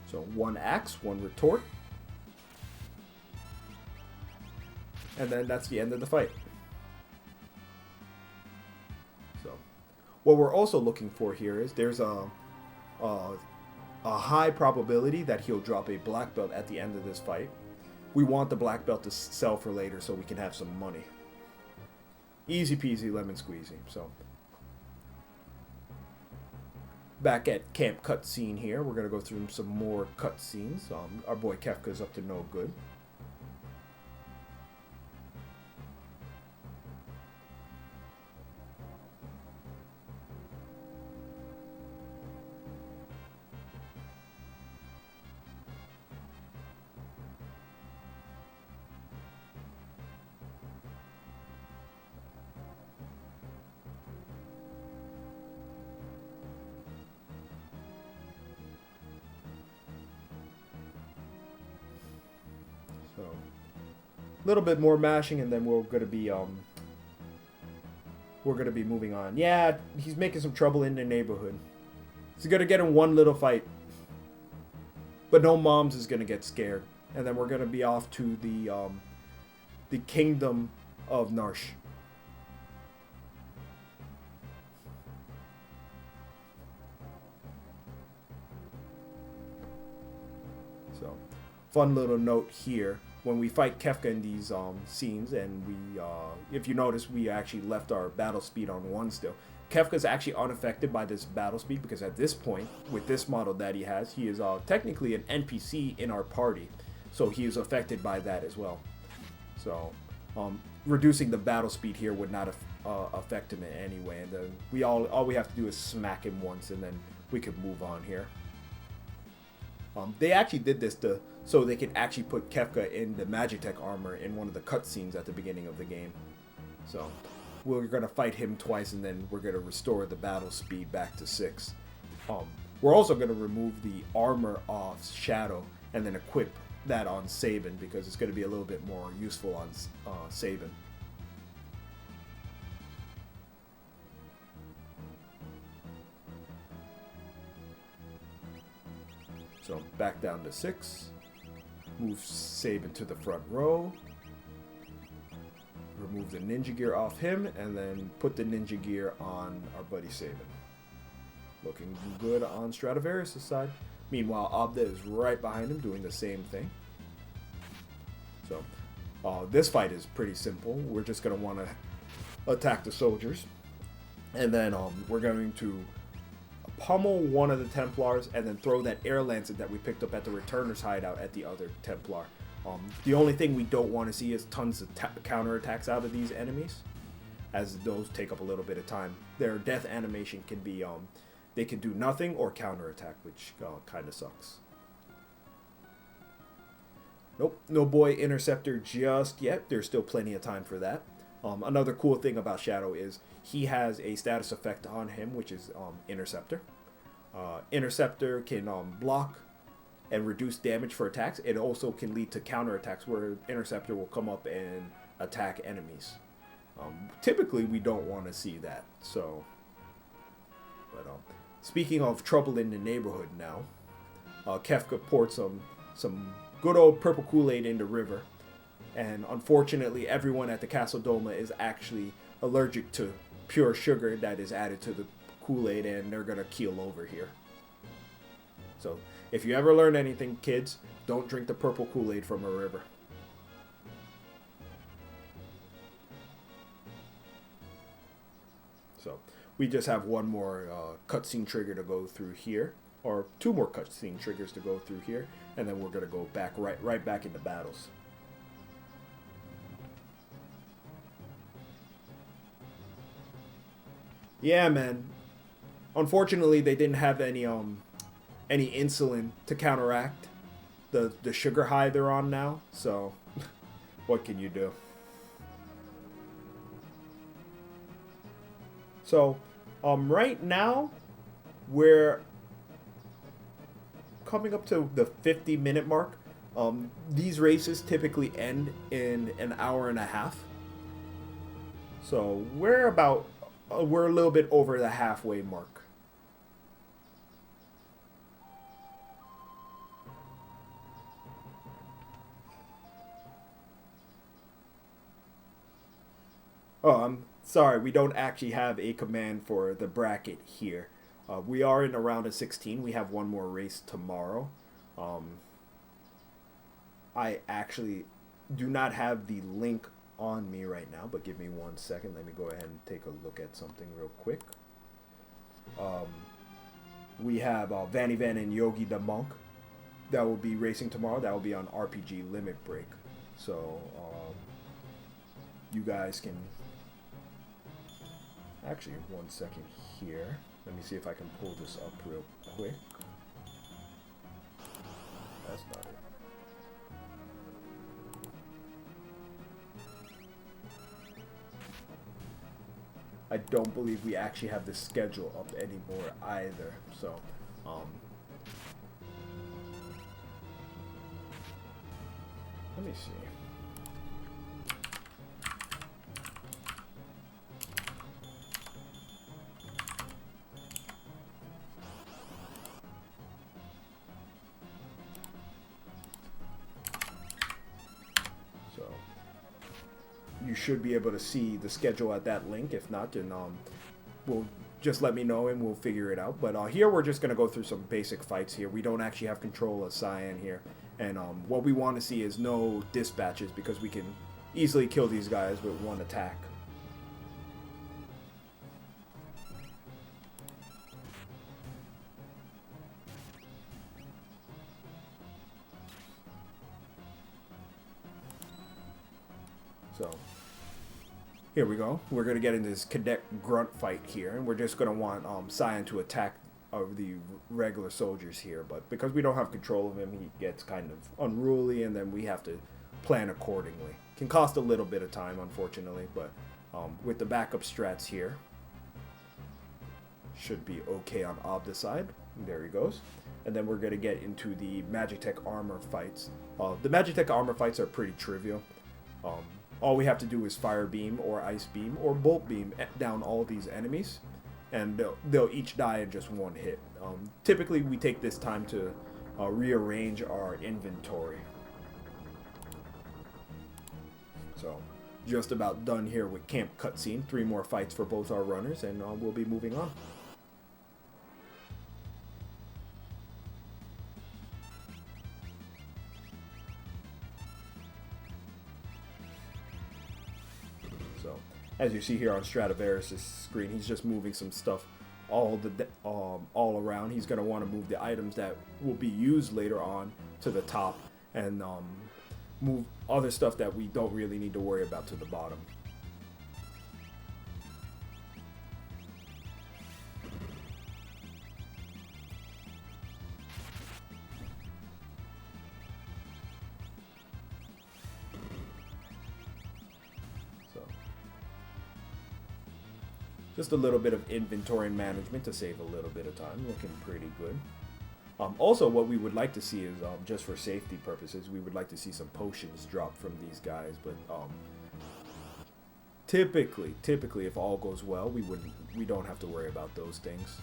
So 1 axe, 1 retort. And then that's the end of the fight. So what we're also looking for here is there's a high probability that he'll drop a black belt at the end of this fight. We want the black belt to sell for later so we can have some money. Easy peasy lemon squeezy. So back at camp cutscene here, we're gonna go through some more cutscenes. Our boy Kefka's up to no good. So, a little bit more mashing, and then we're gonna be moving on. Yeah, he's making some trouble in the neighborhood. He's gonna get in one little fight, but no moms is gonna get scared, and then we're gonna be off to the kingdom of Narshe. So, fun little note here. When we fight Kefka in these scenes, and we, if you notice, we actually left our battle speed on 1 still. Kefka's actually unaffected by this battle speed because at this point, with this model that he has, he is technically an NPC in our party. So he is affected by that as well. So reducing the battle speed here would not affect him in any way. And then all we have to do is smack him once, and then we could move on here. They actually did this so they could actually put Kefka in the Magitech armor in one of the cutscenes at the beginning of the game. So we're going to fight him twice, and then we're going to restore the battle speed back to 6. We're also going to remove the armor off Shadow and then equip that on Sabin because it's going to be a little bit more useful on Sabin. So back down to 6. Move Sabin to the front row. Remove the ninja gear off him, and then put the ninja gear on our buddy Sabin. Looking good on Straevaras' side. Meanwhile, Obdajr is right behind him doing the same thing. So this fight is pretty simple. We're just going to want to attack the soldiers. And then we're going to pummel one of the Templars and then throw that air lancet that we picked up at the Returner's hideout at the other Templar. The only thing we don't want to see is tons of counterattacks out of these enemies, as those take up a little bit of time. Their death animation can be, they can do nothing or counterattack, which kind of sucks. Nope, no boy Interceptor just yet. There's still plenty of time for that. Another cool thing about Shadow is he has a status effect on him, which is Interceptor. Interceptor can block and reduce damage for attacks. It also can lead to counterattacks where Interceptor will come up and attack enemies. Typically, we don't want to see that. So, but speaking of trouble in the neighborhood now, Kefka poured some good old purple Kool-Aid in the river. And unfortunately, everyone at the Castle Doma is actually allergic to pure sugar that is added to the Kool-Aid, and they're going to keel over here. So, if you ever learn anything, kids, don't drink the purple Kool-Aid from a river. So, we just have one more cutscene trigger to go through here, or 2 more cutscene triggers to go through here, and then we're going to go back right back into battles. Yeah, man. Unfortunately, they didn't have any insulin to counteract the sugar high they're on now. So, what can you do? So, right now, we're coming up to the 50-minute mark. These races typically end in an hour and a half. So we're a little bit over the halfway mark. Oh, I'm sorry, we don't actually have a command for the bracket here. We are in a round of 16. We have one more race tomorrow. I actually do not have the link on me right now, but give me 1 second. Let me go ahead and take a look at something real quick. We have Vanny Van and Yogi the Monk that will be racing tomorrow. That will be on RPG Limit Break. So you guys can... Actually, 1 second here. Let me see if I can pull this up real quick. That's not it. I don't believe we actually have the schedule up anymore either. So, let me see. You should be able to see the schedule at that link. If not, then we'll just let me know and we'll figure it out. But here we're just going to go through some basic fights here. We don't actually have control of Cyan here. And what we want to see is no dispatches because we can easily kill these guys with one attack. So... here we go. We're going to get into this cadet grunt fight here, and we're just going to want Cyan to attack the regular soldiers here, but because we don't have control of him, he gets kind of unruly, and then we have to plan accordingly. Can cost a little bit of time, unfortunately, but with the backup strats here, should be okay on Obdajr side. There he goes. And then we're going to get into the Magitech armor fights. The Magitech armor fights are pretty trivial. All we have to do is fire beam or ice beam or bolt beam down all these enemies, and they'll each die in just one hit. Typically, we take this time to rearrange our inventory. So, just about done here with camp cutscene. 3 more fights for both our runners, and we'll be moving on. As you see here on Straevaras' screen, he's just moving some stuff all around. He's going to want to move the items that will be used later on to the top, and move other stuff that we don't really need to worry about to the bottom. Just a little bit of inventory management to save a little bit of time. Looking pretty good. Also, what we would like to see is, just for safety purposes, we would like to see some potions drop from these guys. But typically, if all goes well, we don't have to worry about those things.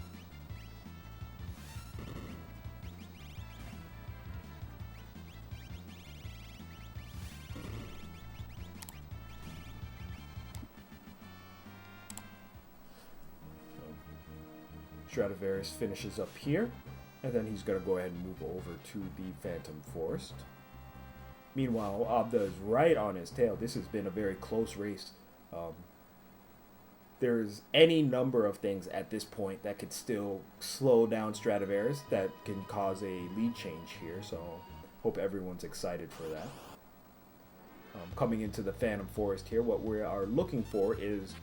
Straevaras finishes up here, and then he's going to go ahead and move over to the Phantom Forest. Meanwhile, Obdajr is right on his tail. This has been a very close race. There's any number of things at this point that could still slow down Straevaras that can cause a lead change here, so hope everyone's excited for that. Coming into the Phantom Forest here, what we are looking for is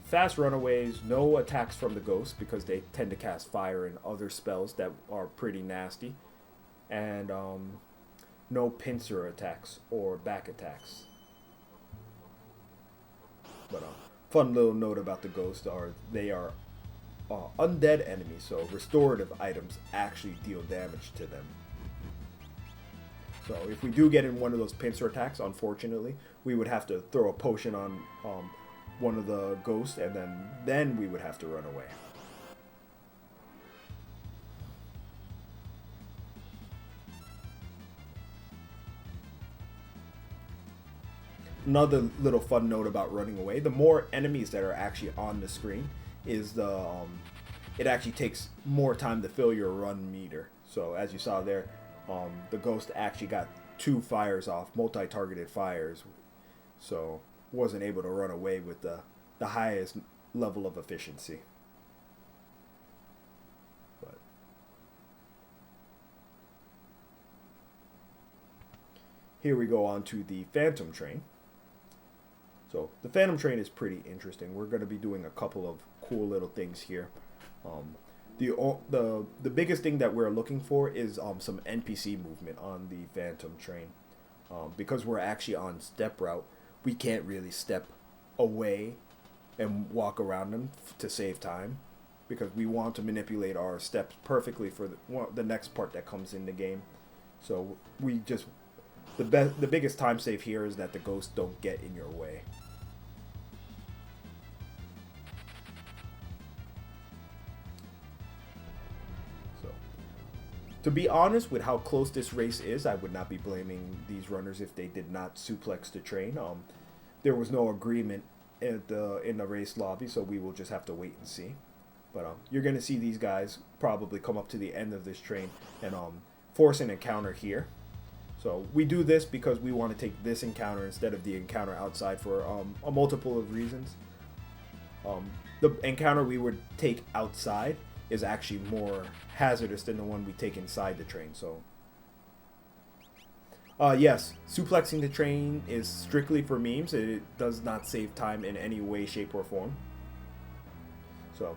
fast runaways, no attacks from the ghosts because they tend to cast fire and other spells that are pretty nasty, and no pincer attacks or back attacks. But fun little note about the ghosts are they are undead enemies, so restorative items actually deal damage to them. So if we do get in one of those pincer attacks, unfortunately, we would have to throw a potion on one of the ghosts, and then we would have to run away. Another little fun note about running away: the more enemies that are actually on the screen, is it actually takes more time to fill your run meter. So as you saw there, the ghost actually got 2 fires off, multi-targeted fires, so wasn't able to run away with the highest level of efficiency. But here we go on to the Phantom Train. So the Phantom Train is pretty interesting. We're going to be doing a couple of cool little things here. The biggest thing that we're looking for is some NPC movement on the Phantom Train. Because we're actually on step route, we can't really step away and walk around them to save time, because we want to manipulate our steps perfectly for the next part that comes in the game. So we just the biggest time save here is that the ghosts don't get in your way. To be honest, with how close this race is, I would not be blaming these runners if they did not suplex the train. There was no agreement in the race lobby, so we will just have to wait and see. But you're going to see these guys probably come up to the end of this train and force an encounter here. So we do this because we want to take this encounter instead of the encounter outside for a multiple of reasons. The encounter we would take outside is actually more hazardous than the one we take inside the train. So yes, suplexing the train is strictly for memes. It does not save time in any way, shape, or form. So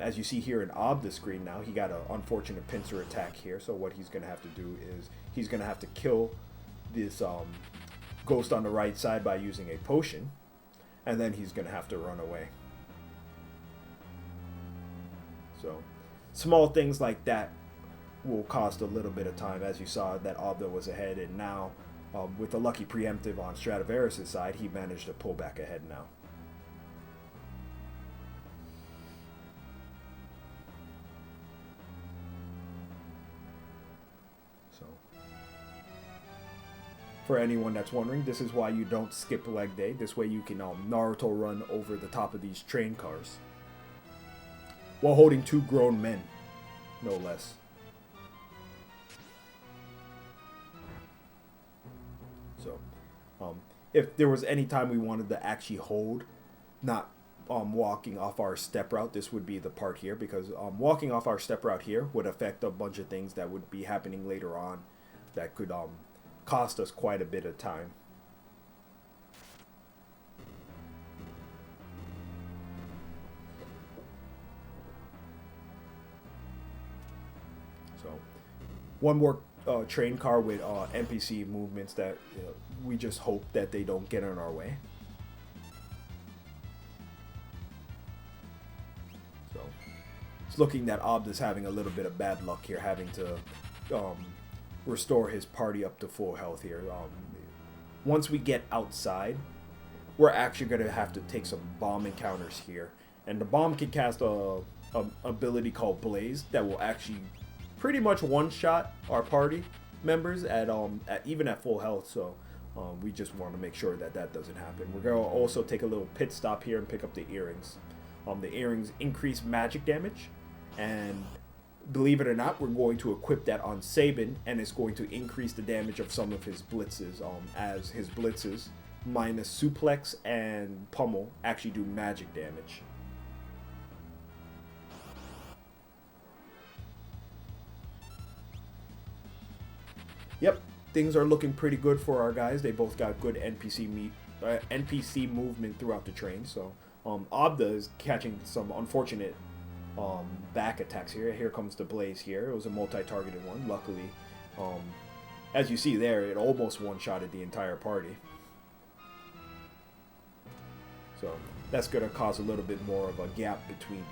as you see here in Obdajr's screen now, he got an unfortunate pincer attack here. So what he's going to have to do is he's going to have to kill this ghost on the right side by using a potion, and then he's going to have to run away. So small things like that will cost a little bit of time. As you saw, that Obdajr was ahead, and now with a lucky preemptive on Straevaras' side, he managed to pull back ahead now. So for anyone that's wondering, this is why you don't skip leg day. This way you can Naruto run over the top of these train cars while holding 2 grown men, no less. So, if there was any time we wanted to actually hold, not walking off our step route, this would be the part here, because walking off our step route here would affect a bunch of things that would be happening later on that could cost us quite a bit of time. So, one more train car with NPC movements that we just hope that they don't get in our way. So, it's looking that Obdajr's having a little bit of bad luck here, having to restore his party up to full health here. Once we get outside, we're actually going to have to take some bomb encounters here. And the bomb can cast a ability called Blaze that will actually pretty much one-shot our party members at even at full health. So we just want to make sure that that doesn't happen. We're going to also take a little pit stop here and pick up the earrings. The earrings increase magic damage, and believe it or not, we're going to equip that on Sabin, and it's going to increase the damage of some of his blitzes, as his blitzes minus suplex and pummel actually do magic damage. Yep, things are looking pretty good for our guys. They both got good NPC movement throughout the train. So Obdajr is catching some unfortunate back attacks here. Here comes the Blaze here. It was a multi-targeted one. Luckily, as you see there, it almost one-shotted the entire party. So that's going to cause a little bit more of a gap between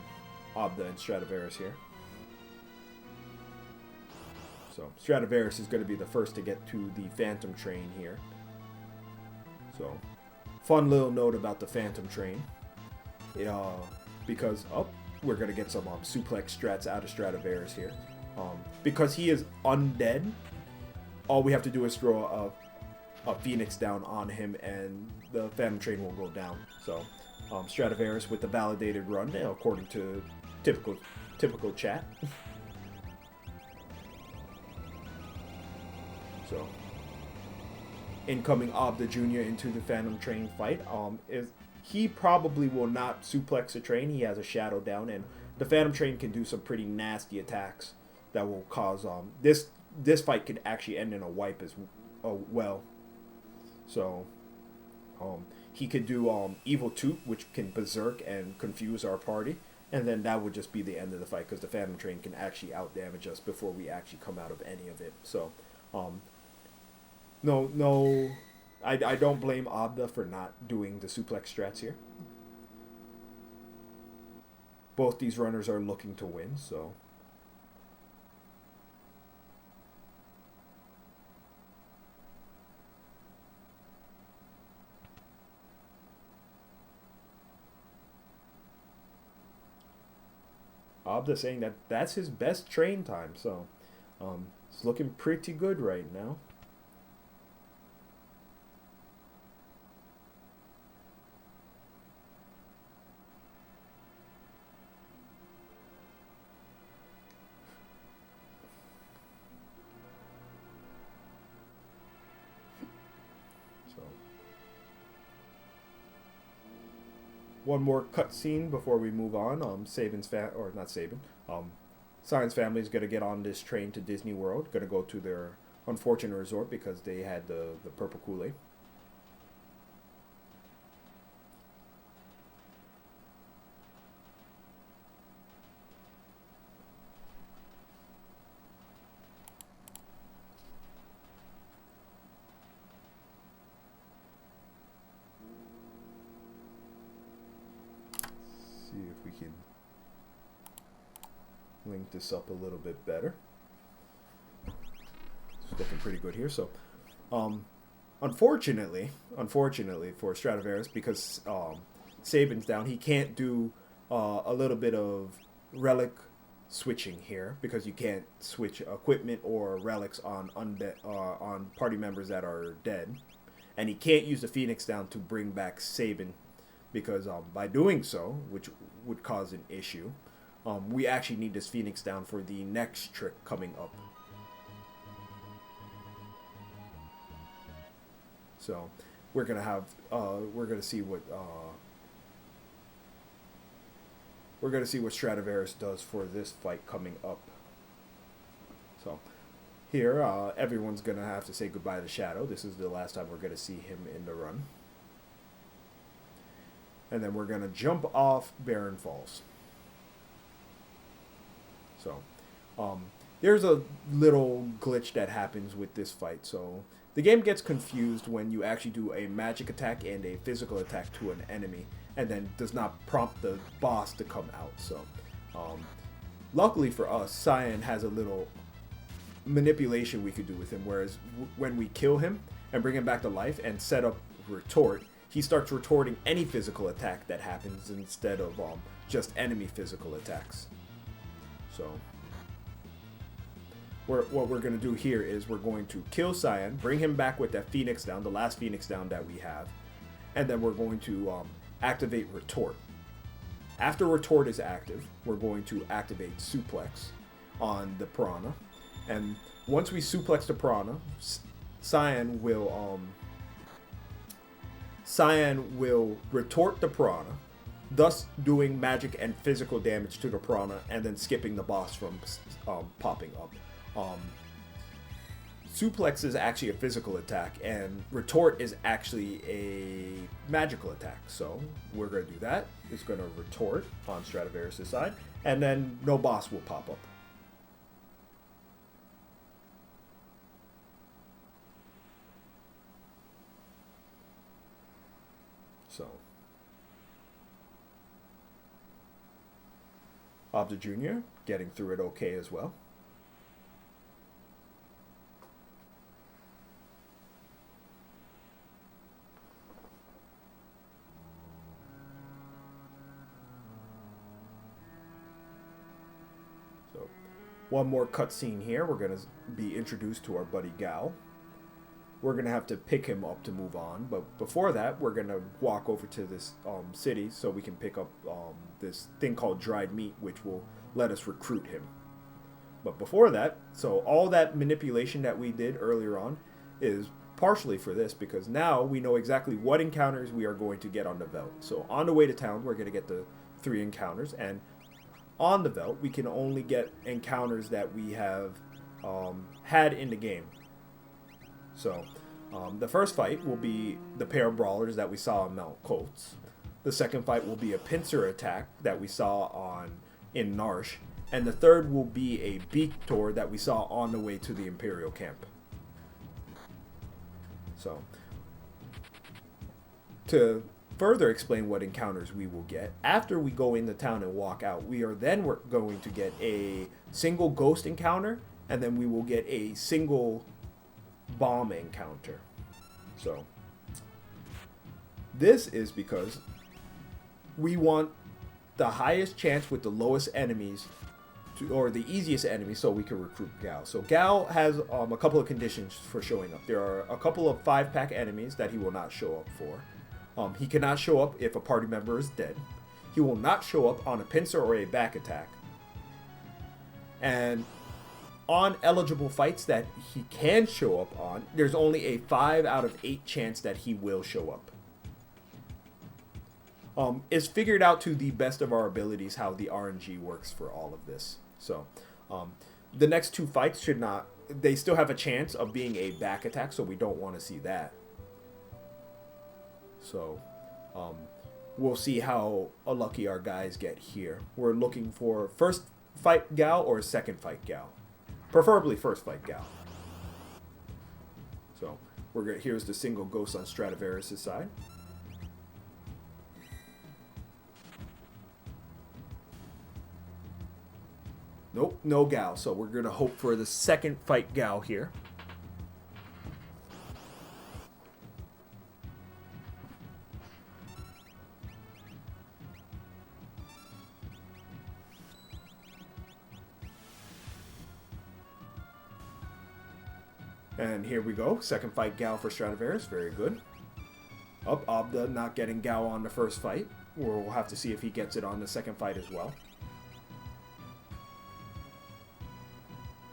Obda and Straevaras here. So Straevaras is going to be the first to get to the Phantom Train here. So fun little note about the Phantom Train. Because we're going to get some suplex strats out of Straevaras here. Because he is undead, all we have to do is throw a Phoenix down on him and the Phantom Train will go down. So Straevaras with the validated run, according to typical chat. So incoming Obda Jr. into the Phantom Train fight. He probably will not suplex a train. He has a shadow down, and the Phantom Train can do some pretty nasty attacks that will cause this fight could actually end in a wipe as well. So he could do Evil Toot, which can berserk and confuse our party, and then that would just be the end of the fight because the Phantom Train can actually outdamage us before we actually come out of any of it. So no, I don't blame Obda for not doing the suplex strats here. Both these runners are looking to win, so. Obda saying that that's his best train time, so it's looking pretty good right now. One more cutscene before we move on. Cyan's family is going to get on this train to Disney World. Going to go to their unfortunate resort because they had the purple Kool-Aid. See if we can link this up a little bit better. It's looking pretty good here. So, unfortunately for Straevaras, because Sabin's down, he can't do a little bit of relic switching here because you can't switch equipment or relics on on party members that are dead, and he can't use the Phoenix down to bring back Sabin. Because by doing so, which would cause an issue, we actually need this Phoenix down for the next trick coming up. So we're gonna have we're gonna see what Straevaras does for this fight coming up. So here, everyone's gonna have to say goodbye to Shadow. This is the last time we're gonna see him in the run. And then we're going to jump off Barren Falls. So, there's a little glitch that happens with this fight. So, the game gets confused when you actually do a magic attack and a physical attack to an enemy, and then does not prompt the boss to come out. So, luckily for us, Cyan has a little manipulation we could do with him, whereas when we kill him and bring him back to life and set up Retort, he starts retorting any physical attack that happens instead of just enemy physical attacks. So, what we're going to do here is we're going to kill Cyan, bring him back with that Phoenix down, the last Phoenix down that we have, and then we're going to activate Retort. After Retort is active, we're going to activate Suplex on the Piranha, and once we suplex the Piranha, Cyan will retort the Piranha, thus doing magic and physical damage to the Piranha, and then skipping the boss from popping up. Suplex is actually a physical attack, and Retort is actually a magical attack. So we're going to do that. It's going to Retort on Straevaras' side, and then no boss will pop up. So Obdajr Jr. getting through it okay as well. So, one more cutscene here. We're going to be introduced to our buddy Gal. We're going to have to pick him up to move on. But before that, we're going to walk over to this city so we can pick up this thing called dried meat, which will let us recruit him. But before that, so all that manipulation that we did earlier on is partially for this, because now we know exactly what encounters we are going to get on the Veldt. So on the way to town, we're going to get the 3 encounters. And on the Veldt, we can only get encounters that we have had in the game. So, the first fight will be the pair of brawlers that we saw on Mount Colts. The second fight will be a pincer attack that we saw in Narshe. And the third will be a beak tor that we saw on the way to the Imperial camp. So, to further explain what encounters we will get, after we go into town and walk out, we are then going to get a single ghost encounter, and then we will get a single bomb encounter. So this is because we want the highest chance with the lowest enemies or the easiest enemies, so we can recruit Gal. So Gal has a couple of conditions for showing up. There are a couple of 5-pack enemies that he will not show up for. He cannot show up if a party member is dead. He will not show up on a pincer or a back attack. And on eligible fights that he can show up on, there's only a 5 out of 8 chance that he will show up. It's figured out to the best of our abilities how the RNG works for all of this. So, the next 2 fights should not... They still have a chance of being a back attack, so we don't want to see that. So, we'll see how unlucky our guys get here. We're looking for first fight Gal or second fight Gal. Preferably first fight Gal. So, here's the single ghost on Straevaras' side. Nope, no Gal. So we're going to hope for the second fight Gal here. And here we go. Second fight Gal for Straevaras. Very good. Obdajr not getting Gal on the first fight. We'll have to see if he gets it on the second fight as well.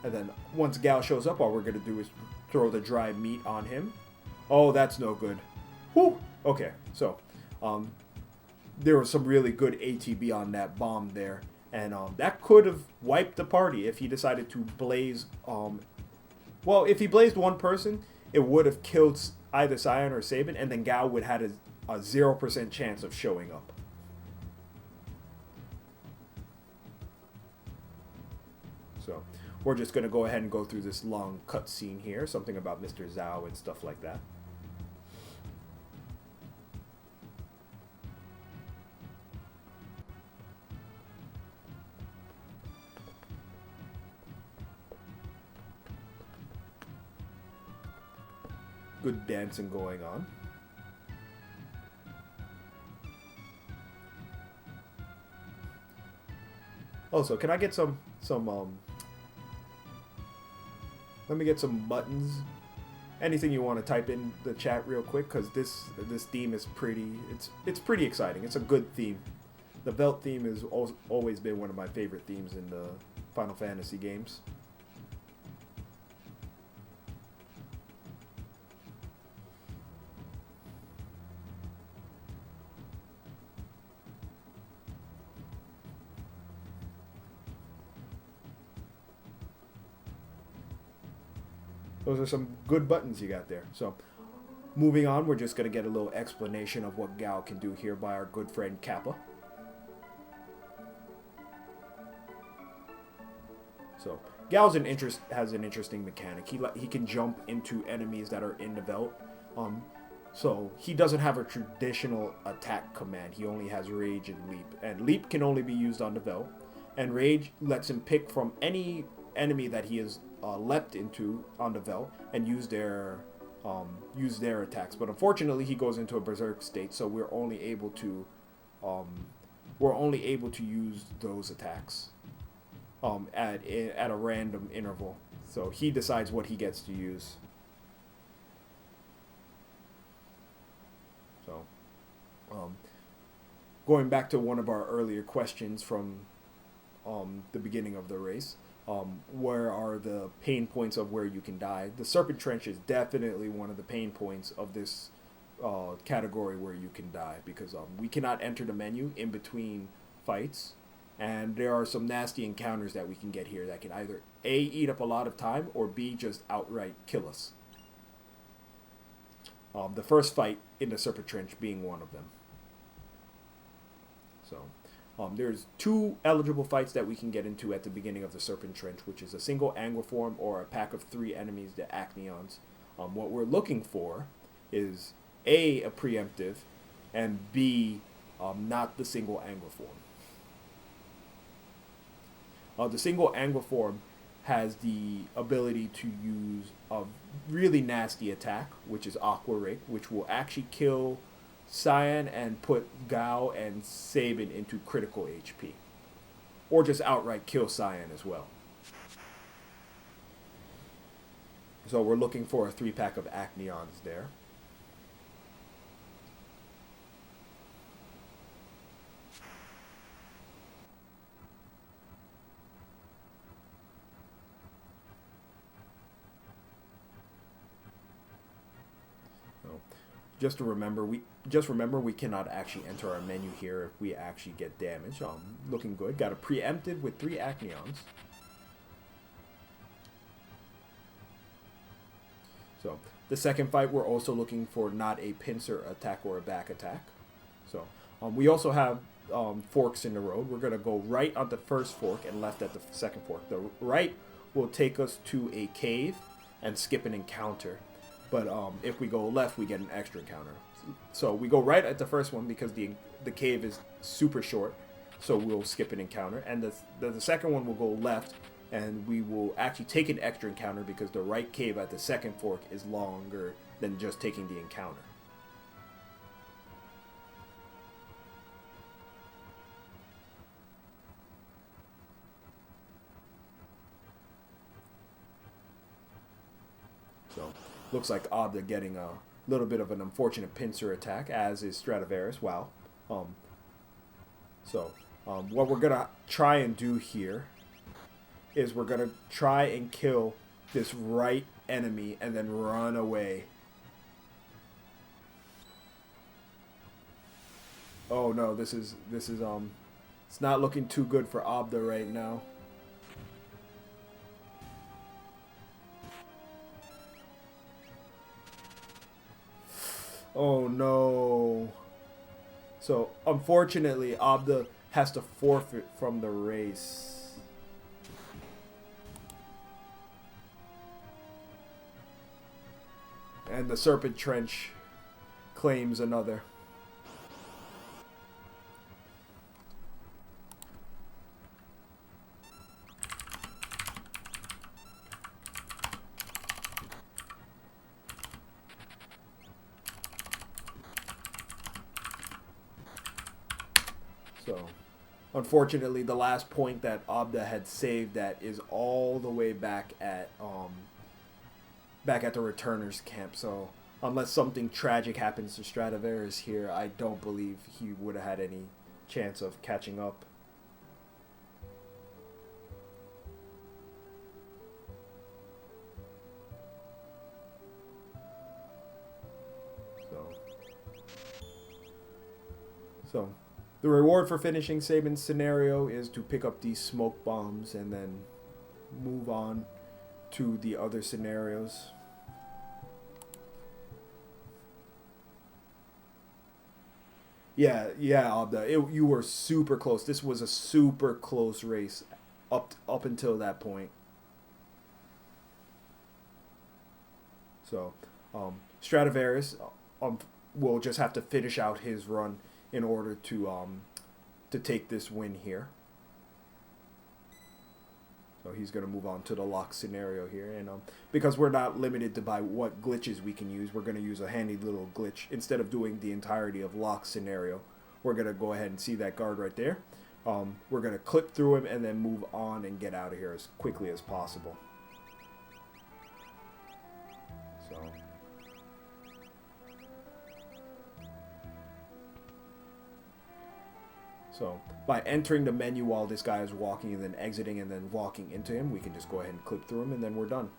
And then once Gal shows up, all we're going to do is throw the dried meat on him. Oh, that's no good. Whew. Okay, so there was some really good ATB on that bomb there. And that could have wiped the party if he decided to blaze... well, if he blazed one person, it would have killed either Scion or Sabin, and then Gal would have had a 0% chance of showing up. So, we're just going to go ahead and go through this long cutscene here. Something about Mr. Zhao and stuff like that. Good dancing going on. Also, can I get some let me get some buttons. Anything you want to type in the chat real quick, because this theme is pretty. It's pretty exciting. It's a good theme. The Veldt theme has always been one of my favorite themes in the Final Fantasy games. Those are some good buttons you got there. So, moving on, we're just going to get a little explanation of what Gal can do here by our good friend Kappa. So, Gal's has an interesting mechanic. He can jump into enemies that are in the Veldt. So, he doesn't have a traditional attack command. He only has Rage and Leap. And Leap can only be used on the Veldt. and Rage lets him pick from any enemy that he has leapt into on the Vel and use their attacks. But unfortunately, he goes into a berserk state, so um, we're only able to use those attacks at a random interval. So he decides what he gets to use. So, going back to one of our earlier questions from the beginning of the race, where are the pain points of where you can die? The Serpent Trench is definitely one of the pain points of this category where you can die, because we cannot enter the menu in between fights, and there are some nasty encounters that we can get here that can either A, eat up a lot of time, or B, just outright kill us. The first fight in the Serpent Trench being one of them. So there's 2 eligible fights that we can get into at the beginning of the Serpent Trench, which is a single Anguiform or a pack of 3 enemies, the Acneons. What we're looking for is A, a preemptive, and B, not the single Anguiform. The single Anguiform has the ability to use a really nasty attack, which is Aqua Rake, which will actually kill Cyan and put Gao and Sabin into critical HP. Or just outright kill Cyan as well. So we're looking for a 3-pack of Acneons there. Just remember we cannot actually enter our menu here if we actually get damage. Looking good. Got a preemptive with 3 Acneons. So the second fight, we're also looking for not a pincer attack or a back attack. So we also have forks in the road. We're gonna go right on the first fork and left at the second fork. The right will take us to a cave and skip an encounter. But if we go left, we get an extra encounter. So we go right at the first one because the cave is super short. So we'll skip an encounter. And the second one will go left, and we will actually take an extra encounter because the right cave at the second fork is longer than just taking the encounter. So looks like Obdajr getting a little bit of an unfortunate pincer attack, as is Straevaras. Wow. What we're going to try and do here is we're going to try and kill this right enemy and then run away. Oh no, this is it's not looking too good for Obdajr right now. Oh no. So unfortunately, Obdajr has to forfeit from the race. And the Serpent Trench claims another. So, unfortunately, the last point that Obdajr had saved that is all the way back at the returners camp. So, unless something tragic happens to Straevaras here, I don't believe he would have had any chance of catching up. So the reward for finishing Sabin's scenario is to pick up these smoke bombs and then move on to the other scenarios. Yeah, Obdajr, you were super close. This was a super close race up until that point. So, Straevaras will just have to finish out his run in order to take this win here. So he's going to move on to the lock scenario here. And because we're not limited to by what glitches we can use, we're going to use a handy little glitch. Instead of doing the entirety of lock scenario, we're going to go ahead and see that guard right there. We're going to clip through him and then move on and get out of here as quickly as possible. So by entering the menu while this guy is walking and then exiting and then walking into him, we can just go ahead and clip through him and then we're done.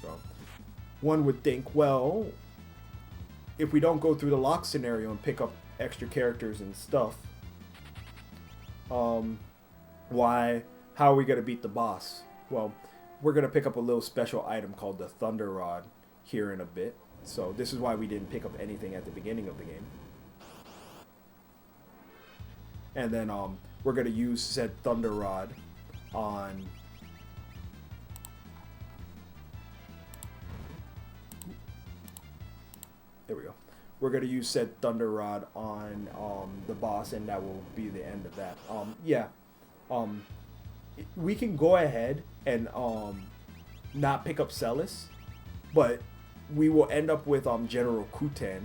So one would think, well, if we don't go through the lock scenario and pick up extra characters and stuff, how are we going to beat the boss? Well, we're going to pick up a little special item called the Thunder Rod here in a bit. So this is why we didn't pick up anything at the beginning of the game. And then we're going to use said Thunder Rod on... There we go. We're going to use said Thunder Rod on the boss, and that will be the end of that. We can go ahead and not pick up Celis, but we will end up with General Kutan,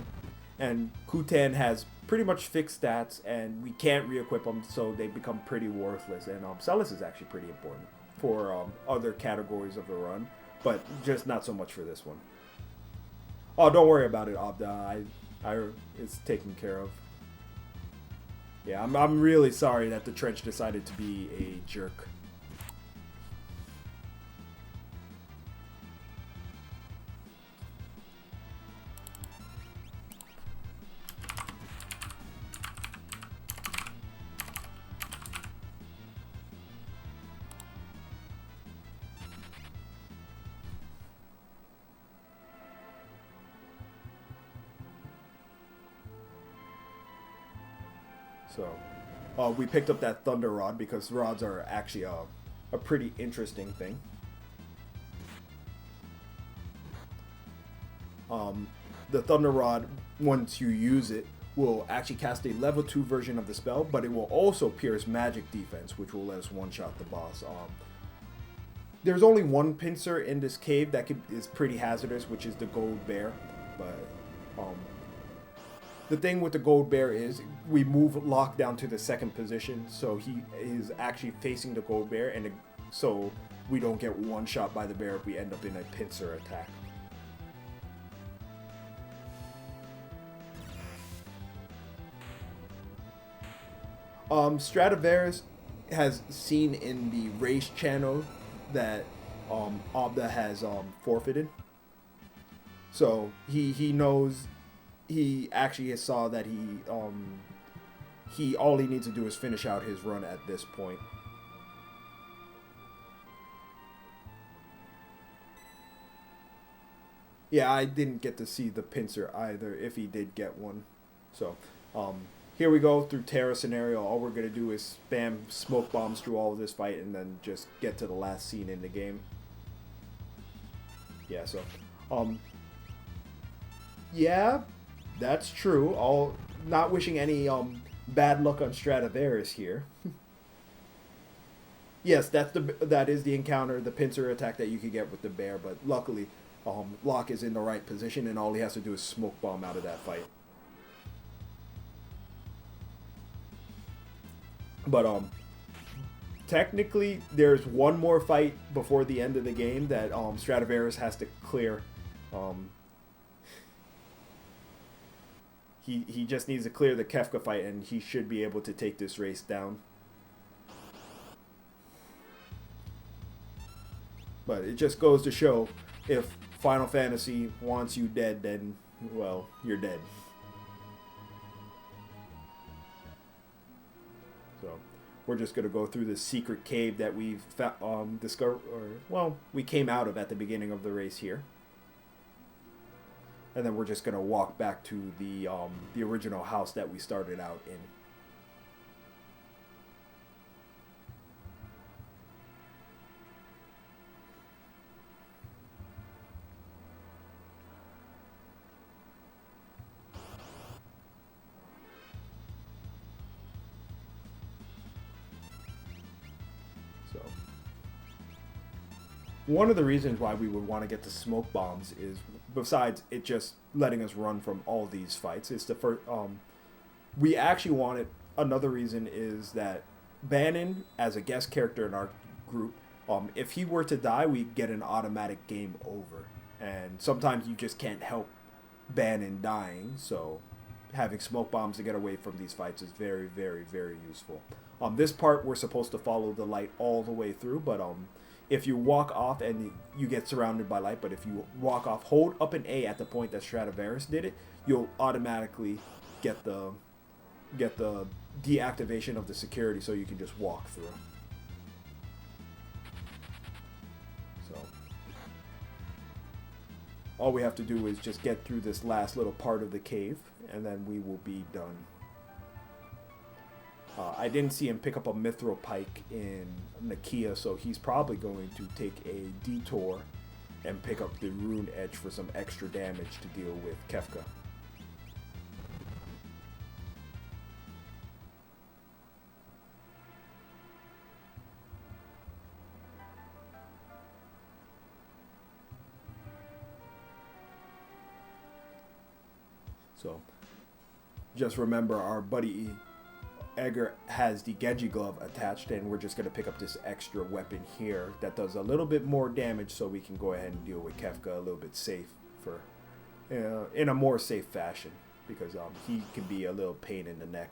and Kutan has pretty much fixed stats, and we can't re-equip them, so they become pretty worthless. And Celis is actually pretty important for other categories of the run, but just not so much for this one. Oh, don't worry about it, Obdajr. It's taken care of. Yeah, I'm really sorry that the Trench decided to be a jerk. So, we picked up that Thunder Rod because rods are actually a pretty interesting thing. The Thunder Rod, once you use it, will actually cast a level 2 version of the spell, but it will also pierce magic defense, which will let us one-shot the boss. There's only one pincer in this cave that is pretty hazardous, which is the Gold Bear, but... the thing with the Gold Bear is we move Locke down to the second position, so he is actually facing the Gold Bear, and so we don't get one shot by the bear if we end up in a pincer attack. Straevaras has seen in the race channel that Obdajr has forfeited, so he knows. He actually saw that he all he needs to do is finish out his run at this point. Yeah, I didn't get to see the pincer either, if he did get one. So, here we go through Terra scenario. All we're gonna do is spam smoke bombs through all of this fight and then just get to the last scene in the game. Yeah, so, yeah. That's true. Not wishing any bad luck on Straevaras here. Yes, that is the encounter, the pincer attack that you could get with the bear, but luckily Locke is in the right position and all he has to do is smoke bomb out of that fight. But technically there's one more fight before the end of the game that Straevaras has to clear. He just needs to clear the Kefka fight, and he should be able to take this race down. But it just goes to show, if Final Fantasy wants you dead, then, well, you're dead. So, we're just going to go through the secret cave that we've discovered, or, well, we came out of at the beginning of the race here. And then we're just going to walk back to the original house that we started out in. one of the reasons why we would want to get the smoke bombs is, besides it just letting us run from all these fights, is the first. We actually want it. Another reason is that Bannon, as a guest character in our group, if he were to die, we get an automatic game over, and sometimes you just can't help Bannon dying. So having smoke bombs to get away from these fights is very, very, very useful. This part we're supposed to follow the light all the way through, but if you walk off and you get surrounded by light, but if you walk off, hold up an A at the point that Straevaras did it, you'll automatically get the deactivation of the security, so you can just walk through. So all we have to do is just get through this last little part of the cave, and then we will be done. I didn't see him pick up a mithril pike in Nakia, so he's probably going to take a detour and pick up the rune edge for some extra damage to deal with Kefka. So just remember, our buddy Edgar has the Genji glove attached, and we're just going to pick up this extra weapon here that does a little bit more damage, so we can go ahead and deal with Kefka a little bit in a more safe fashion, because he can be a little pain in the neck.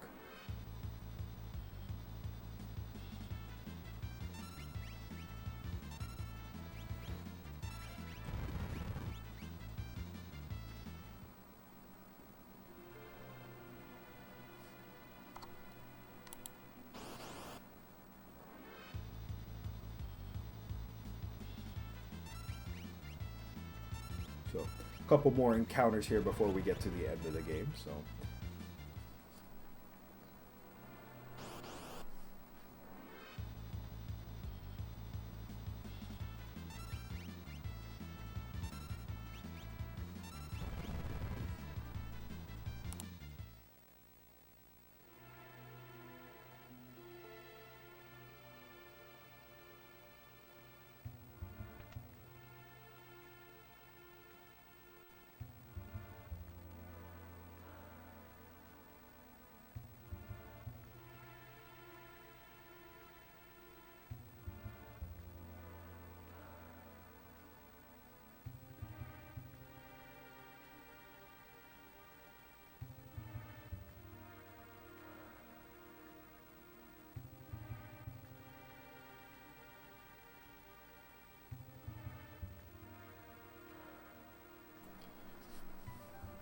So a couple more encounters here before we get to the end of the game. So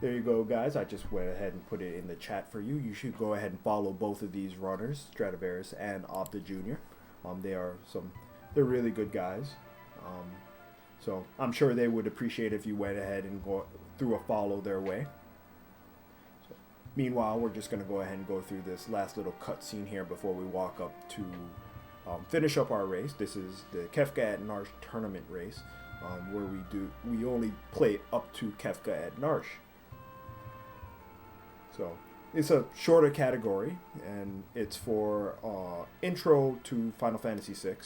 there you go, guys. I just went ahead and put it in the chat for you. You should go ahead and follow both of these runners, Straevaras and Obdajr Jr. They're really good guys. So I'm sure they would appreciate if you went ahead and threw a follow their way. So, meanwhile, we're just going to go ahead and go through this last little cutscene here before we walk up to finish up our race. This is the Kefka at Narshe tournament race, where we only play up to Kefka at Narshe. So it's a shorter category, and it's for intro to Final Fantasy VI.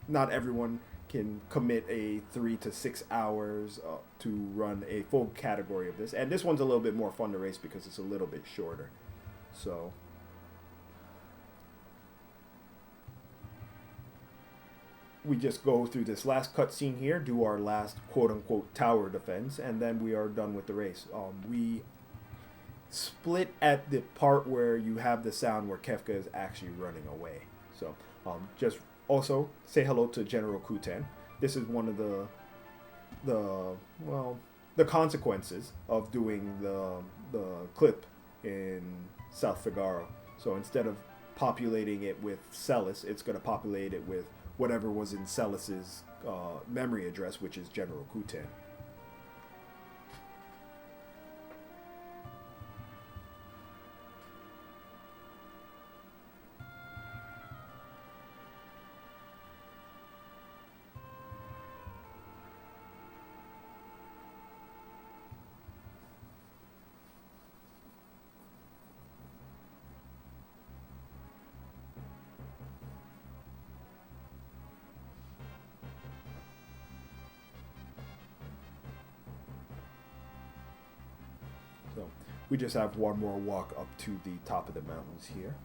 Not everyone can commit a 3 to 6 hours to run a full category of this, and this one's a little bit more fun to race because it's a little bit shorter. So we just go through this last cutscene here, do our last quote-unquote tower defense, and then we are done with the race. We split at the part where you have the sound where Kefka is actually running away. So just also say hello to General Kutan. This is one of the consequences of doing the clip in South Figaro. So instead of populating it with Celis, it's going to populate it with whatever was in Celis's memory address, which is General Kutan. we just have one more walk up to the top of the mountains here.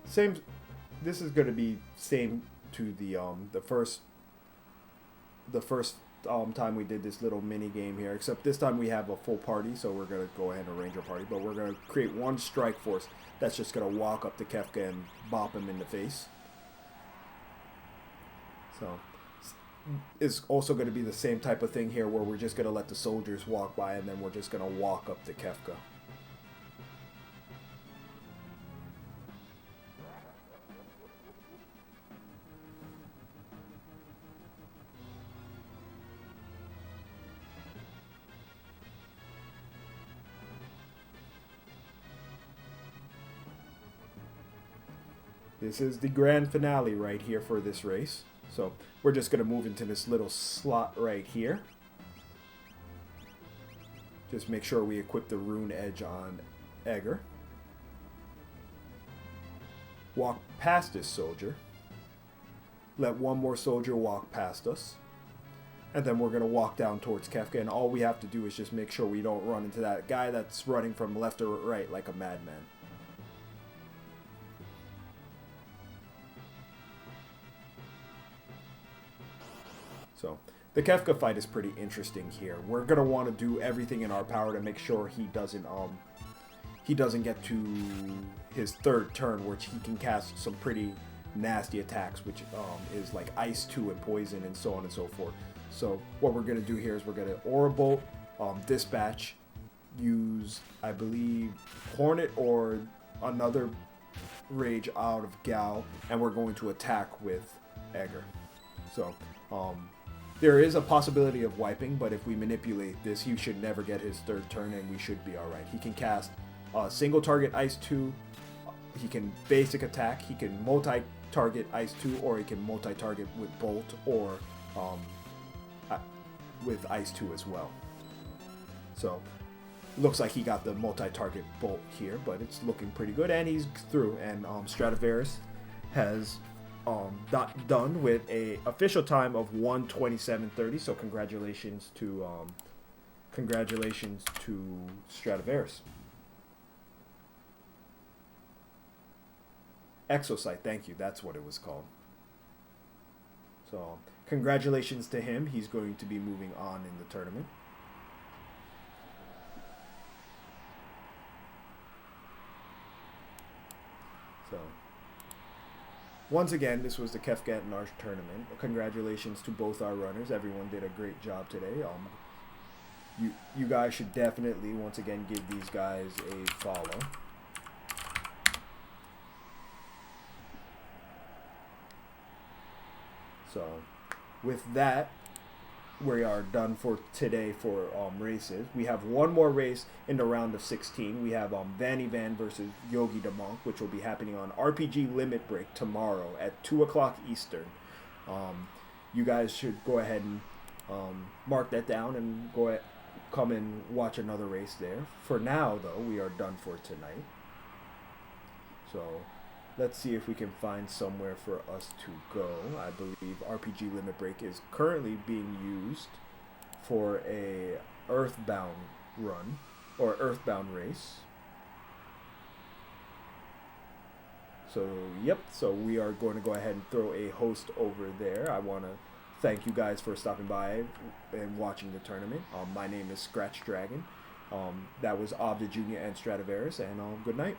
Same. This is going to be same to the first time we did this little mini game here. Except this time we have a full party, so we're going to go ahead and arrange our party. But we're going to create one strike force that's just going to walk up to Kefka and bop him in the face. So it's also going to be the same type of thing here, where we're just going to let the soldiers walk by, and then we're just going to walk up to Kefka. This is the grand finale right here for this race. So we're just going to move into this little slot right here. Just make sure we equip the rune edge on Obdajr. Walk past this soldier. Let one more soldier walk past us. And then we're going to walk down towards Kefka. And all we have to do is just make sure we don't run into that guy that's running from left or right like a madman. So the Kefka fight is pretty interesting here. We're gonna want to do everything in our power to make sure he doesn't get to his third turn, which he can cast some pretty nasty attacks, which is like Ice 2 and Poison and so on and so forth. So what we're gonna do here is we're gonna Aura Bolt, Dispatch, use I believe Hornet or another Rage out of Gal, and we're going to attack with Obdajr. So there is a possibility of wiping, but if we manipulate this, he should never get his third turn, and we should be alright. He can cast single target Ice 2, he can basic attack, he can multi-target Ice 2, or he can multi-target with Bolt, or with Ice 2 as well. So, looks like he got the multi-target Bolt here, but it's looking pretty good, and he's through, and Straevaras has done with a official time of 1:27:30. So congratulations to Straevaras. Exocyte, thank you. That's what it was called. So congratulations to him. He's going to be moving on in the tournament. So once again, this was the Kefka at Narshe tournament. Congratulations to both our runners. Everyone did a great job today. You guys should definitely, once again, give these guys a follow. So, with that, we are done for today for races. We have one more race in the round of 16. We have Vanny Van versus Yogi the Monk, which will be happening on RPG Limit Break tomorrow at 2 o'clock Eastern. You guys should go ahead and mark that down and come and watch another race there. For now, though, we are done for tonight. So let's see if we can find somewhere for us to go. I believe RPG Limit Break is currently being used for a Earthbound run, or Earthbound race. So, yep, so we are going to go ahead and throw a host over there. I want to thank you guys for stopping by and watching the tournament. My name is Scratch Dragon. That was Obdajr Jr. and Straevaras, and good night.